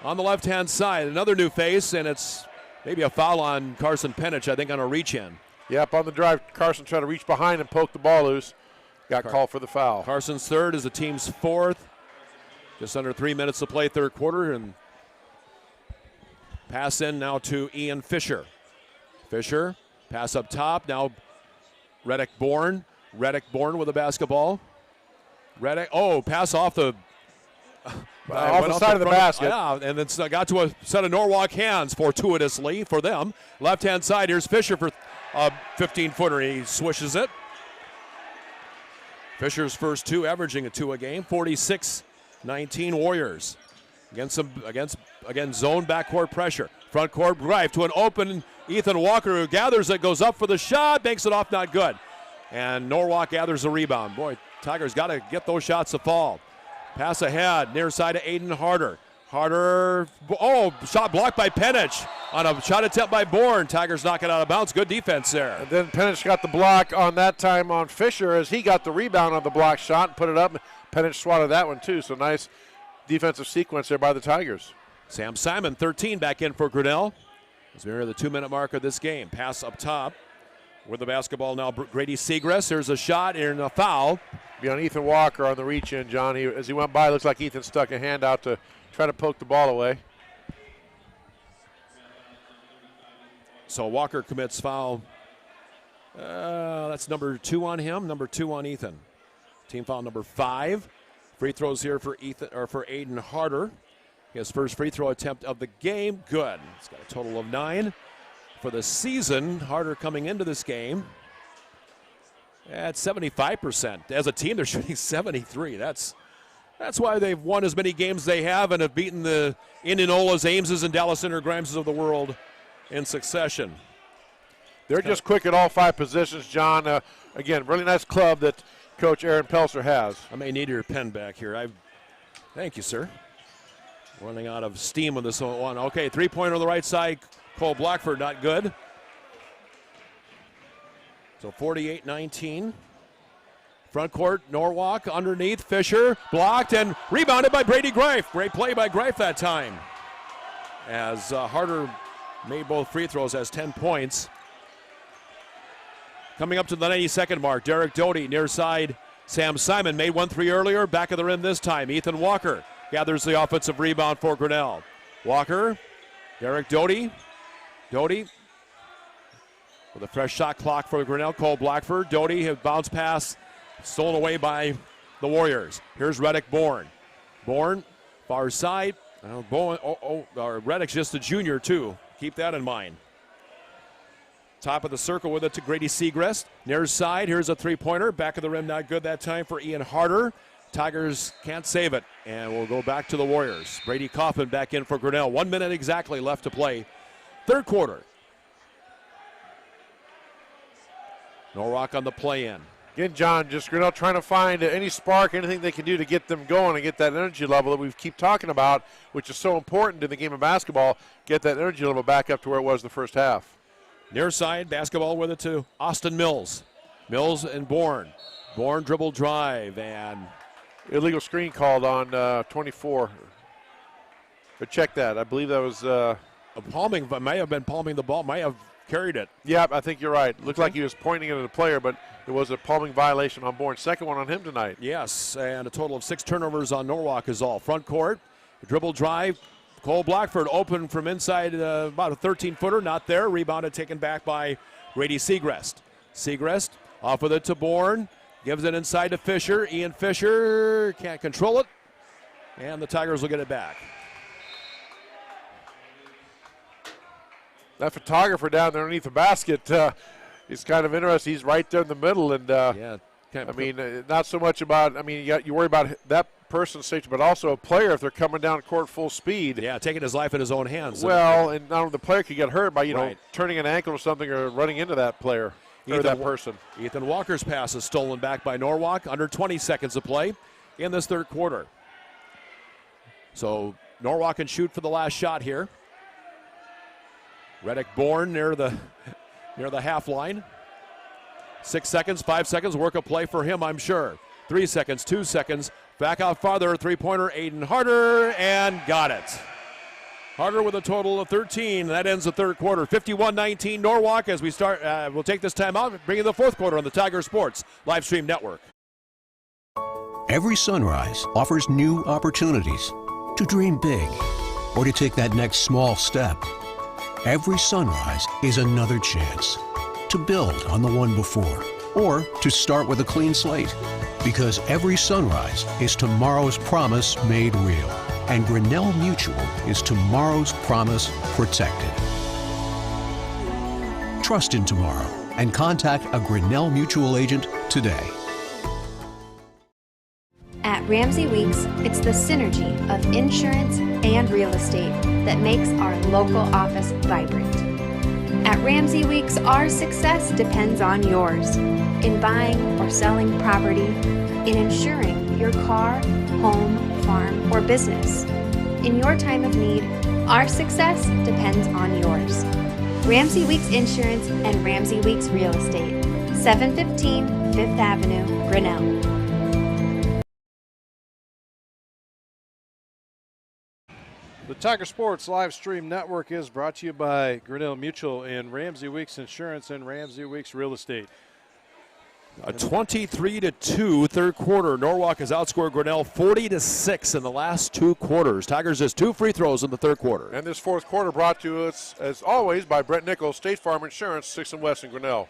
On the left-hand side, another new face, and it's maybe a foul on Carson Penich, I think, on a reach-in. Yep, on the drive, Carson tried to reach behind and poke the ball loose. Got called for the foul. Carson's third is the team's 4th. Just under 3 minutes to play third quarter, and pass in now to Ian Fisher. Fisher, pass up top. Now Reddick Bourne. Reddick Bourne with the basketball. Reddick, pass off the off the side of the basket. Yeah, and then got to a set of Norwalk hands fortuitously for them. Left-hand side, here's Fisher for a 15-footer. He swishes it. Fisher's first two, averaging a 2 a game. 46-19 Warriors. Against zone backcourt pressure. Front court drive to an open Ethan Walker, who gathers it, goes up for the shot, banks it off, not good. And Norwalk gathers the rebound. Boy, Tigers got to get those shots to fall. Pass ahead, near side to Aiden Harder. Harder, shot blocked by Penich on a shot attempt by Bourne. Tigers knock it out of bounds. Good defense there. And then Penich got the block on that time on Fisher as he got the rebound on the block shot and put it up. Penich swatted that one too, so nice defensive sequence there by the Tigers. Sam Simon, 13, back in for Grinnell. As we near the 2-minute mark of this game. Pass up top. With the basketball now, Grady Segrest. There's a shot and a foul. Be on Ethan Walker on the reach-in, John. As he went by, looks like Ethan stuck a hand out to try to poke the ball away. So Walker commits foul. That's number 2 on him, number 2 on Ethan. Team foul number 5. Free throws here for Aiden Harder. His first free throw attempt of the game. Good. He's got a total of 9. For the season, Harder coming into this game at 75%. As a team, they're shooting 73. That's why they've won as many games as they have and have beaten the Indianolas, Ameses, and Dallas Inter Grimeses of the world in succession. They're just quick at all 5 positions, John. Again, really nice club that Coach Aaron Pelser has. I may need your pen back here. Thank you, sir. Running out of steam on this one. Okay, three-pointer on the right side. Cole Blackford, not good. So 48-19. Front court, Norwalk underneath. Fisher blocked and rebounded by Brady Greif. Great play by Greif that time. As Harder made both free throws, has 10 points. Coming up to the 92nd mark, Derek Doty near side. Sam Simon made 1 3 earlier. Back of the rim this time. Ethan Walker gathers the offensive rebound for Grinnell. Walker, Derek Doty. Doty with a fresh shot clock for Grinnell. Cole Blackford. Doty, his bounce pass stolen away by the Warriors. Here's Reddick Bourne. Bourne, far side. Reddick's just a junior, too. Keep that in mind. Top of the circle with it to Grady Segrest. Near side, here's a three-pointer. Back of the rim, not good that time for Ian Harder. Tigers can't save it, and we'll go back to the Warriors. Brady Kaufman back in for Grinnell. 1 minute exactly left to play. Third quarter. Norwalk on the play-in. Again, John, just Grinnell trying to find any spark, anything they can do to get them going and get that energy level that we keep talking about, which is so important in the game of basketball, get that energy level back up to where it was the first half. Near side, basketball with it to Austin Mills. Mills and Bourne. Bourne dribble drive and illegal screen called on 24. But check that. I believe that was palming. May have been palming the ball. May have carried it. Yeah, I think you're right. Looked like he was pointing it at the player, but it was a palming violation on Bourne. Second one on him tonight. Yes, and a total of 6 turnovers on Norwalk is all. Front court, dribble drive. Cole Blackford open from inside about a 13-footer. Not there. Rebounded, taken back by Grady Segrest. Segrest off with it to Bourne. Gives it inside to Fisher. Ian Fisher can't control it. And the Tigers will get it back. That photographer down there underneath the basket is kind of interesting. He's right there in the middle. And, not so much about, you worry about that person's safety, but also a player if they're coming down court full speed. Yeah, taking his life in his own hands. Well, and not only the player could get hurt by, turning an ankle or something or running into that player or that person. Ethan Walker's pass is stolen back by Norwalk. Under 20 seconds of play in this third quarter. So Norwalk can shoot for the last shot here. Reddick Bourne near the half line. 6 seconds, 5 seconds, work a play for him, I'm sure. 3 seconds, 2 seconds. Back out farther, three-pointer, Aiden Harder, and got it. Harder with a total of 13. That ends the third quarter. 51-19 Norwalk as we start. We'll take this time out, bring in the fourth quarter on the Tiger Sports Live Stream Network. Every sunrise offers new opportunities to dream big or to take that next small step. Every sunrise is another chance to build on the one before, or to start with a clean slate. Because every sunrise is tomorrow's promise made real. And Grinnell Mutual is tomorrow's promise protected. Trust in tomorrow and contact a Grinnell Mutual agent today. At Ramsey Weeks, it's the synergy of insurance and real estate that makes our local office vibrant. At Ramsey Weeks, our success depends on yours in buying or selling property, in insuring your car, home, farm, or business. In your time of need, our success depends on yours. Ramsey Weeks Insurance and Ramsey Weeks Real Estate, 715 Fifth Avenue, Grinnell. The Tiger Sports live stream network is brought to you by Grinnell Mutual and Ramsey Weeks Insurance and Ramsey Weeks Real Estate. A 23-2 third quarter. Norwalk has outscored Grinnell 40-6 in the last 2 quarters. Tigers has 2 free throws in the third quarter. And this fourth quarter brought to us, as always, by Brett Nichols, State Farm Insurance, 6th and West in Grinnell.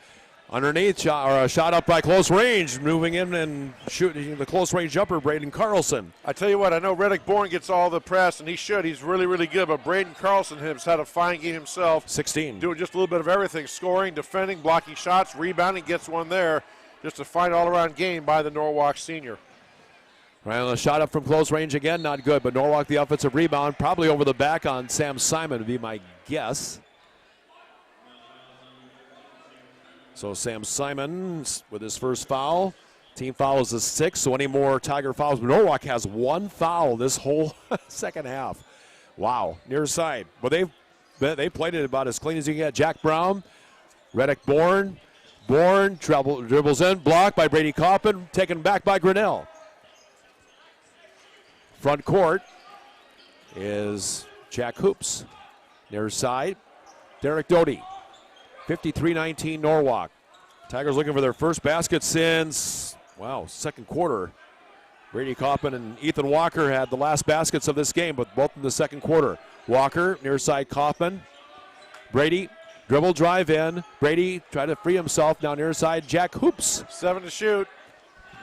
Underneath, shot up by close range, moving in and shooting the close range jumper, Braden Carlson. I tell you what, I know Reddick Bourne gets all the press, and he should. He's really, really good, but Braden Carlson has had a fine game himself. 16. Doing just a little bit of everything, scoring, defending, blocking shots, rebounding, gets one there. Just a fine all-around game by the Norwalk senior. Well, a shot up from close range again, not good, but Norwalk the offensive rebound, probably over the back on Sam Simon would be my guess. So Sam Simon with his first foul. Team foul is a 6, so any more Tiger fouls. Norwalk has 1 foul this whole second half. Wow, near side. But they played it about as clean as you can get. Jack Brown, Reddick Bourne. Bourne dribbles in, blocked by Brady Coppin, taken back by Grinnell. Front court is Jack Hoops. Near side, Derek Doty. 53-19 Norwalk. Tigers looking for their first basket since, second quarter. Brady Coppin and Ethan Walker had the last baskets of this game, but both in the second quarter. Walker, near side Kaufman. Brady, dribble drive in. Brady tried to free himself. Now near side, Jack Hoops. 7 to shoot.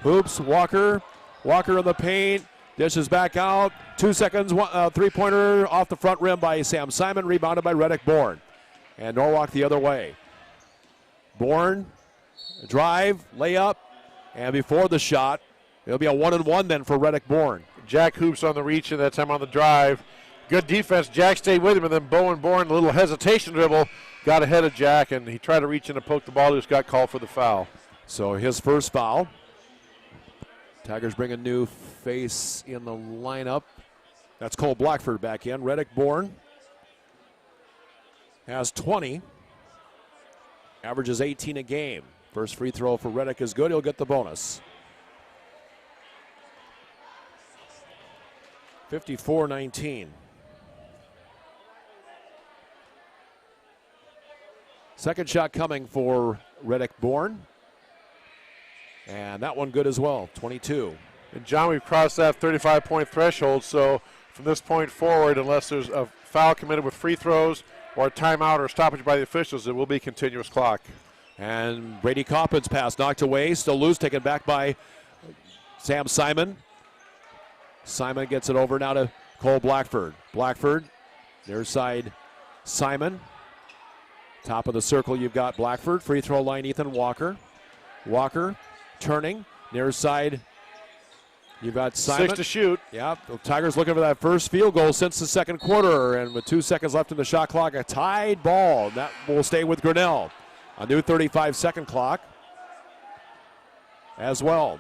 Hoops, Walker in the paint. Dishes back out. 2 seconds, three-pointer off the front rim by Sam Simon, rebounded by Reddick Bourne. And Norwalk the other way. Bourne, drive, layup, and before the shot, it'll be a 1-and-1 then for Reddick Bourne. Jack Hoops on the reach, and that time on the drive. Good defense. Jack stayed with him, and then Bowen Bourne, a little hesitation dribble, got ahead of Jack, and he tried to reach in and poke the ball. He just got called for the foul. So his first foul. Tigers bring a new face in the lineup. That's Cole Blackford back in. Reddick Bourne has 20. Averages 18 a game. First free throw for Reddick is good. He'll get the bonus. 54-19. Second shot coming for Reddick Bourne. And that one good as well, 22. And John, we've crossed that 35-point threshold, so from this point forward, unless there's a foul committed with free throws or a timeout or stoppage by the officials, it will be continuous clock. And Brady Coppin's pass knocked away, still loose, taken back by Sam Simon. Simon gets it over now to Cole Blackford. Blackford, near side Simon. Top of the circle, you've got Blackford. Free throw line, Ethan Walker. Walker turning, near side. You've got Simon. 6 to shoot. Yeah, the Tigers looking for that first field goal since the second quarter. And with 2 seconds left in the shot clock, a tied ball. That will stay with Grinnell. A new 35-second clock as well.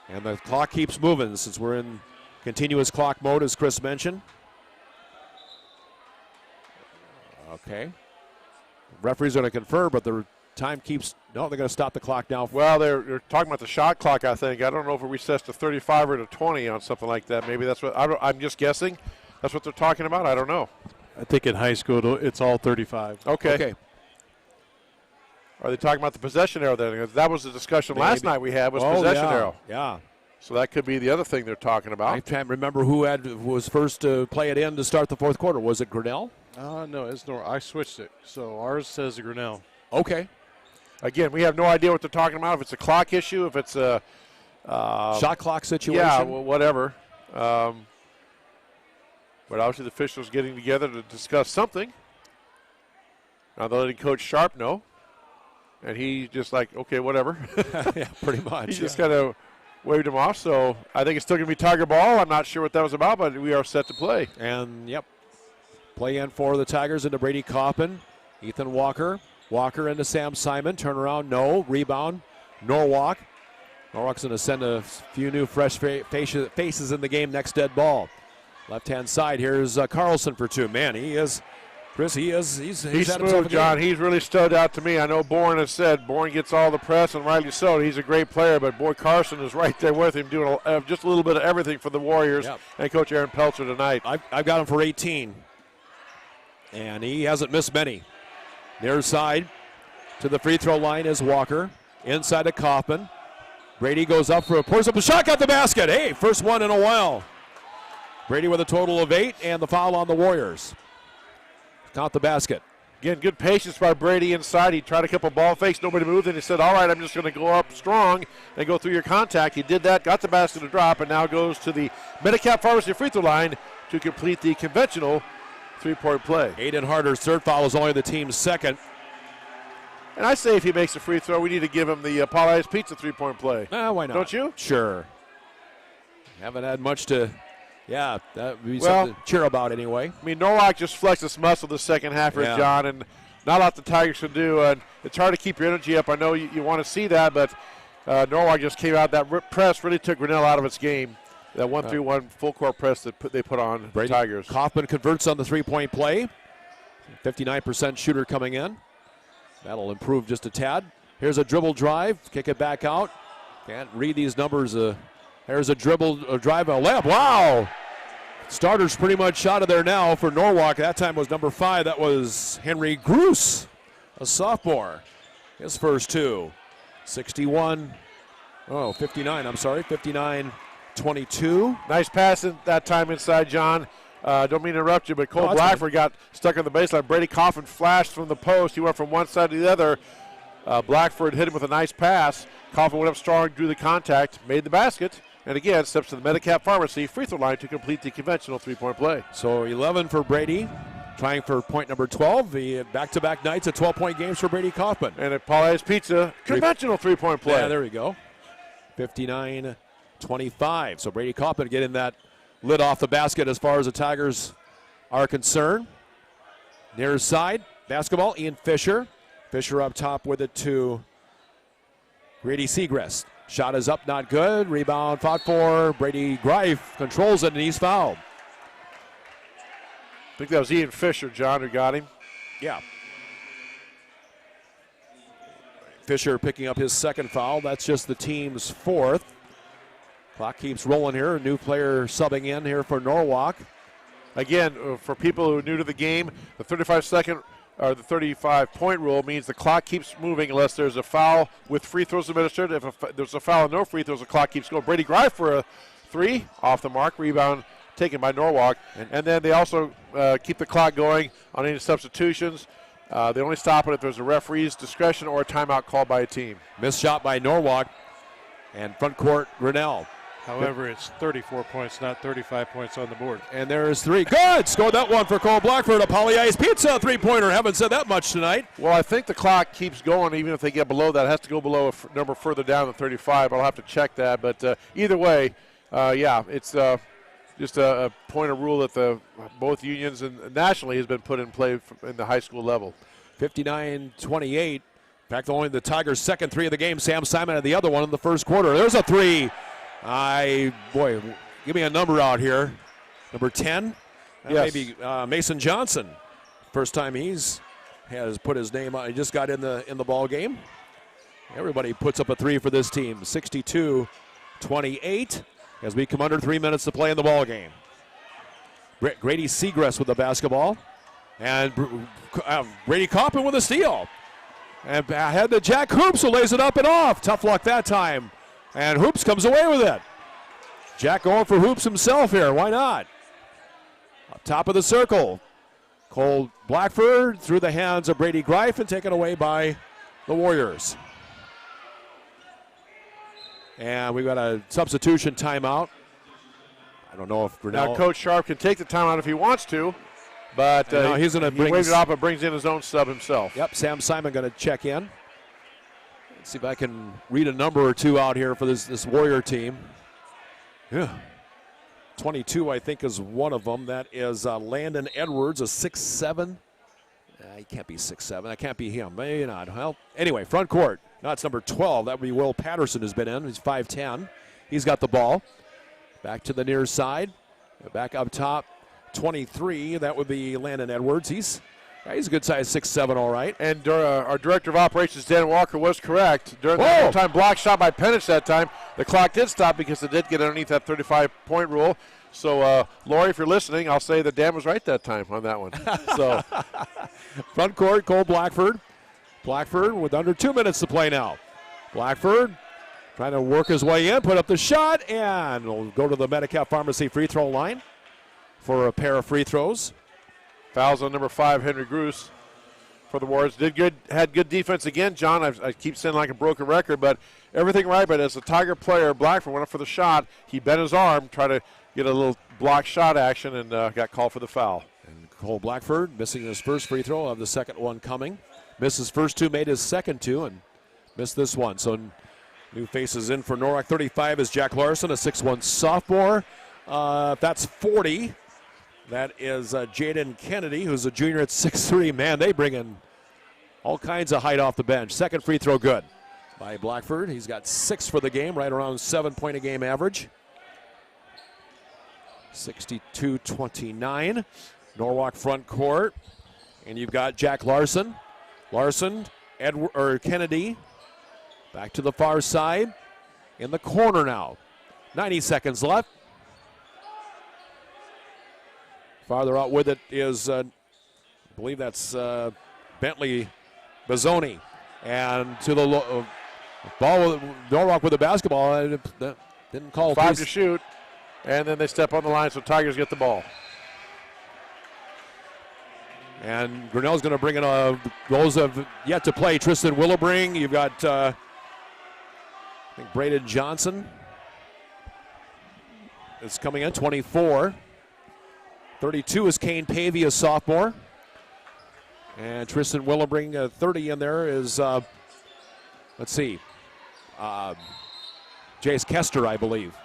And the clock keeps moving since we're in continuous clock mode, as Chris mentioned. Okay. Referees are going to confer, but the time keeps. No, they're going to stop the clock now. Well, they're talking about the shot clock, I think. I don't know if it resets to 35 or to 20 on something like that. Maybe that's what I'm just guessing. That's what they're talking about. I don't know. I think in high school it's all 35. Okay. Are they talking about the possession arrow then? That was the discussion last night we had was possession arrow. Yeah. So that could be the other thing they're talking about. I can't remember who was first to play it in to start the fourth quarter. Was it Grinnell? No, it's Norwalk. I switched it. So ours says Grinnell. Okay. Again, we have no idea what they're talking about. If it's a clock issue, if it's a shot clock situation. Yeah, well, whatever. But obviously the officials getting together to discuss something. Now they're letting Coach Sharp know. And he just like, okay, whatever. Yeah, pretty much. He just kind of waved him off. So I think it's still going to be Tiger ball. I'm not sure what that was about, but we are set to play. And, yep, play in for the Tigers into Brady Coppin. Ethan Walker. Walker into Sam Simon. Turnaround, no. Rebound, Norwalk. Norwalk's going to send a few new fresh faces in the game. Next dead ball. Left-hand side, here's Carlson for two. Man, he is... Chris, he's smooth, John. He's really stood out to me. I know Bourne has said Bourne gets all the press, and rightly so. He's a great player, but boy, Carson is right there with him, doing just a little bit of everything for the Warriors. Yep. And Coach Aaron Peltzer tonight. I've got him for 18, and he hasn't missed many. Near side to the free throw line is Walker. Inside to Coffman. Brady goes up for a pours up a shot, got the basket. Hey, first one in a while. Brady with a total of 8, and the foul on the Warriors. Count the basket. Again, good patience by Brady inside. He tried a couple ball fakes. Nobody moved, and he said, all right, I'm just going to go up strong and go through your contact. He did that, got the basket to drop, and now goes to the Medicap Pharmacy free throw line to complete the conventional three-point play. Aiden Harder's third foul is only the team's second. And I say if he makes a free throw, we need to give him the Polly's Pizza three-point play. Why not? Don't you? Sure. Haven't had much to... Yeah, that would be something to cheer about anyway. I mean, Norwalk just flexed his muscle the second half for John, and not a lot the Tigers can do. And it's hard to keep your energy up. I know you want to see that, but Norwalk just came out. That press really took Grinnell out of its game. That 1-3-1 full-court press that they put on the Tigers. Kaufman converts on the three-point play. 59% shooter coming in. That'll improve just a tad. Here's a dribble drive. Kick it back out. Can't read these numbers. There's a dribble, a drive, a layup. Wow! Starter's pretty much out of there now for Norwalk. That time was number 5. That was Henry Groos, a sophomore. His first two. 59, 59-22. Nice pass that time inside, John. Don't mean to interrupt you, but Cole Blackford got stuck on the baseline. Brady Coffin flashed from the post. He went from one side to the other. Blackford hit him with a nice pass. Coffin went up strong, drew the contact, made the basket. And again, steps to the Medicap Pharmacy free throw line to complete the conventional three-point play. So 11 for Brady, trying for point number 12. The back-to-back nights of 12-point games for Brady Kaufman. And at Polly's Pizza, conventional three-point play. Yeah, there we go. 59-25. So Brady Kaufman getting that lid off the basket as far as the Tigers are concerned. Near side, basketball, Ian Fisher. Fisher up top with it to Grady Segrest. Shot is up, not good. Rebound fought for. Brady Greif controls it, and he's fouled. I think that was Ian Fisher, John, who got him. Yeah. Fisher picking up his second foul. That's just the team's fourth. Clock keeps rolling here. A new player subbing in here for Norwalk. Again, for people who are new to the game, the 35-second or the 35-point rule means the clock keeps moving unless there's a foul with free throws administered. If there's a foul and no free throws, the clock keeps going. Brady Greif for a 3, off the mark. Rebound taken by Norwalk. And then they also keep the clock going on any substitutions. They only stop it if there's a referee's discretion or a timeout called by a team. Missed shot by Norwalk. And front court, Grinnell. However, it's 34 points, not 35 points on the board. And there's 3. Good! Scored that one for Cole Blackford. A Polly-Ice Pizza three-pointer. Haven't said that much tonight. Well, I think the clock keeps going even if they get below that. It has to go below a number further down than 35. I'll have to check that. But either way, it's just a point of rule that both unions and nationally has been put in play in the high school level. 59-28. In fact, only the Tigers' second 3 of the game. Sam Simon had the other one in the first quarter. There's a 3. Boy, give me a number out here. Number 10? Yes. Maybe Mason Johnson. First time has put his name on. He just got in the ball game. Everybody puts up a 3 for this team. 62-28 as we come under 3 minutes to play in the ball game. Grady Segrest with the basketball. And Brady Coppin with a steal. And ahead to Jack Hoops, who lays it up and off. Tough luck that time. And Hoops comes away with it. Jack going for Hoops himself here. Why not? Up top of the circle. Cole Blackford through the hands of Brady Greif and taken away by the Warriors. And we've got a substitution timeout. I don't know if Grinnell. Now, Coach Sharp can take the timeout if he wants to, but he's going to bring. He waved it off, but brings in his own sub himself. Yep, Sam Simon going to check in. Let's see if I can read a number or two out here for this Warrior team. Yeah. 22, I think, is one of them. That is Landon Edwards, a 6'7". He can't be 6'7". That can't be him. Maybe not. Well, anyway, front court. No, it's number 12. That would be Will Patterson, who's been in. He's 5'10". He's got the ball. Back to the near side. Back up top, 23. That would be Landon Edwards. He's a good size 6'7", all right. And our director of operations, Dan Walker, was correct. During that time block shot by Penich that time, the clock did stop because it did get underneath that 35-point rule. So, Lori, if you're listening, I'll say that Dan was right that time on that one. So, front court, Cole Blackford. Blackford with under 2 minutes to play now. Blackford trying to work his way in, put up the shot, and will go to the Medicap Pharmacy free throw line for a pair of free throws. Fouls on number 5, Henry Gruss for the Warriors. Had good defense again, John. I keep saying like a broken record, but everything right. But as a Tiger player, Blackford went up for the shot. He bent his arm, tried to get a little block shot action, and got called for the foul. And Cole Blackford missing his first free throw, of the second one coming. Missed his first two, made his second two, and missed this one. So new faces in for Norwalk. 35 is Jack Larson, a 6'1" sophomore. That's 40. That is Jaden Kennedy, who's a junior at 6'3". Man, they bring in all kinds of height off the bench. Second free throw good by Blackford. He's got 6 for the game, right around 7 point a game average. 62-29. Norwalk front court. And you've got Jack Larson. Kennedy. Back to the far side. In the corner now. 90 seconds left. Farther out with it is, I believe that's Bentley Bazzoni. And to the ball, Norwalk with the basketball. Didn't call. 5 to shoot. And then they step on the line, so Tigers get the ball. And Grinnell's going to bring in those have yet to play. Tristan Willebring. You've got, I think, Braden Johnson is coming in, 24. 32 is Kane Pavey, a sophomore. And Tristan Willebring, 30 in there is, let's see, Jace Kester, I believe.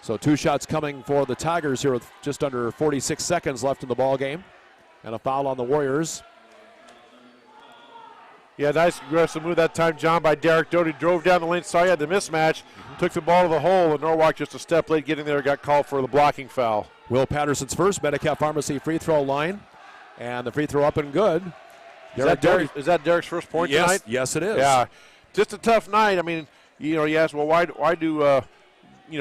So 2 shots coming for the Tigers here with just under 46 seconds left in the ball game. And a foul on the Warriors. Yeah, nice aggressive move that time, John, by Derek Doty. Drove down the lane, saw he had the mismatch, took the ball to the hole, and Norwalk just a step late getting there, got called for the blocking foul. Will Patterson's first, Medicap Pharmacy free throw line. And the free throw up and good. Is that Derek's first point tonight? Yes, it is. Yeah, just a tough night. I mean, you ask, well, why do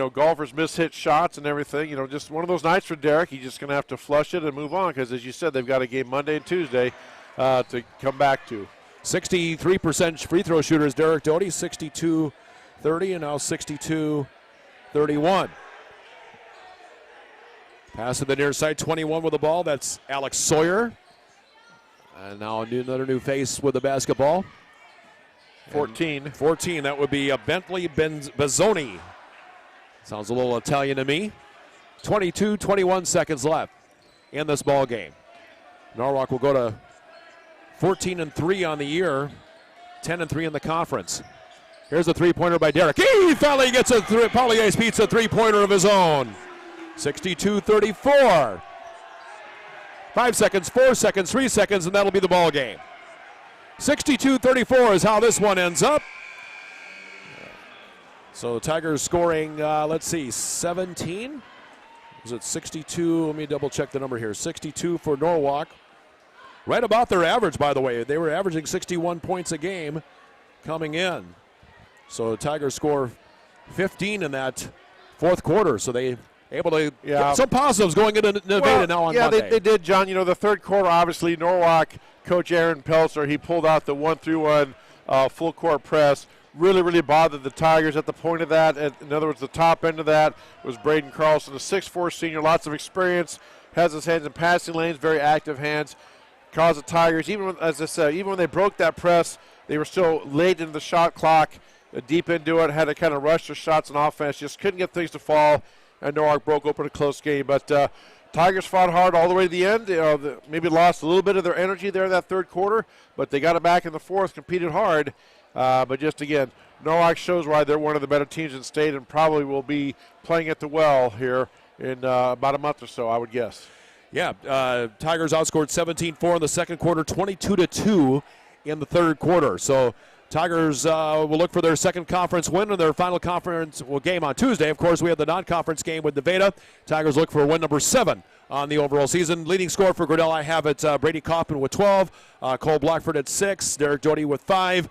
golfers miss hit shots and everything? Just one of those nights for Derek. He's just going to have to flush it and move on because, as you said, they've got a game Monday and Tuesday to come back to. 63% free throw shooter is Derek Doty, 62-30, and now 62-31. Pass to the near side, 21 with the ball. That's Alex Sawyer. And now another new face with the basketball. 14, that would be Bentley Bazzoni. Sounds a little Italian to me. 21 seconds left in this ball game. Norwalk will go to 14-3 on the year, 10-3 in the conference. Here's a three-pointer by Derek. He finally gets a Polyace beats a three-pointer of his own. 62-34. 5 seconds, 4 seconds, 3 seconds, and that'll be the ball game. 62-34 is how this one ends up. So the Tigers scoring, 17? Is it 62? Let me double check the number here. 62 for Norwalk. Right about their average, by the way. They were averaging 61 points a game coming in. So the Tigers score 15 in that fourth quarter. So they able to get some positives going into Nevada now on Monday. Yeah, they did, John. The third quarter, obviously, Norwalk, Coach Aaron Peltzer, he pulled out the 1-3-1 full court press. Really bothered the Tigers at the point of that. In other words, the top end of that was Braden Carlson, a 6'4" senior, lots of experience, has his hands in passing lanes, very active hands. Caused the Tigers, as I said, even when they broke that press, they were still late into the shot clock, deep into it, had to kind of rush their shots on offense, just couldn't get things to fall, and Norwalk broke open a close game. But Tigers fought hard all the way to the end. Maybe lost a little bit of their energy there in that third quarter, but they got it back in the fourth, competed hard. But just again, Norwalk shows why they're one of the better teams in state and probably will be playing at the well here in about a month or so, I would guess. Yeah, Tigers outscored 17-4 in the second quarter, 22-2 in the third quarter. So Tigers will look for their second conference win and their final conference game on Tuesday. Of course, we have the non-conference game with Nevada. Tigers look for win number 7 on the overall season. Leading score for Grinnell, I have it Brady Kaufman with 12, Cole Blackford at 6, Derek Doty with 5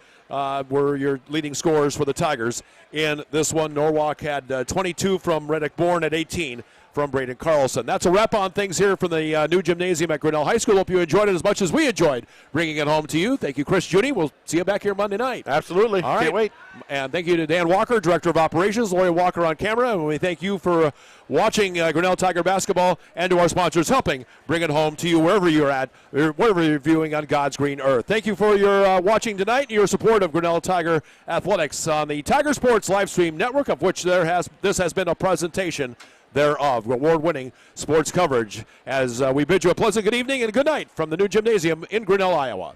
were your leading scorers for the Tigers. In this one, Norwalk had 22 from Reddick Bourne at 18 from Braden Carlson. That's a wrap on things here from the new gymnasium at Grinnell High School. Hope you enjoyed it as much as we enjoyed bringing it home to you. Thank you, Chris Judy. We'll see you back here Monday night. Absolutely. All right. Can't wait. And thank you to Dan Walker, Director of Operations, Lori Walker on camera. And we thank you for watching Grinnell Tiger basketball, and to our sponsors helping bring it home to you wherever you're at, or wherever you're viewing on God's green earth. Thank you for your watching tonight and your support of Grinnell Tiger Athletics on the Tiger Sports live stream network, of which this has been a presentation thereof, award-winning sports coverage. As we bid you a pleasant good evening and good night from the new gymnasium in Grinnell, Iowa.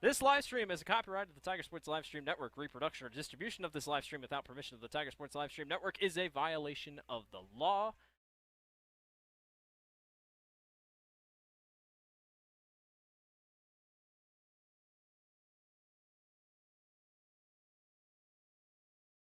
This live stream is a copyright of the Tiger Sports Live Stream Network. Reproduction or distribution of this live stream without permission of the Tiger Sports Live Stream Network is a violation of the law.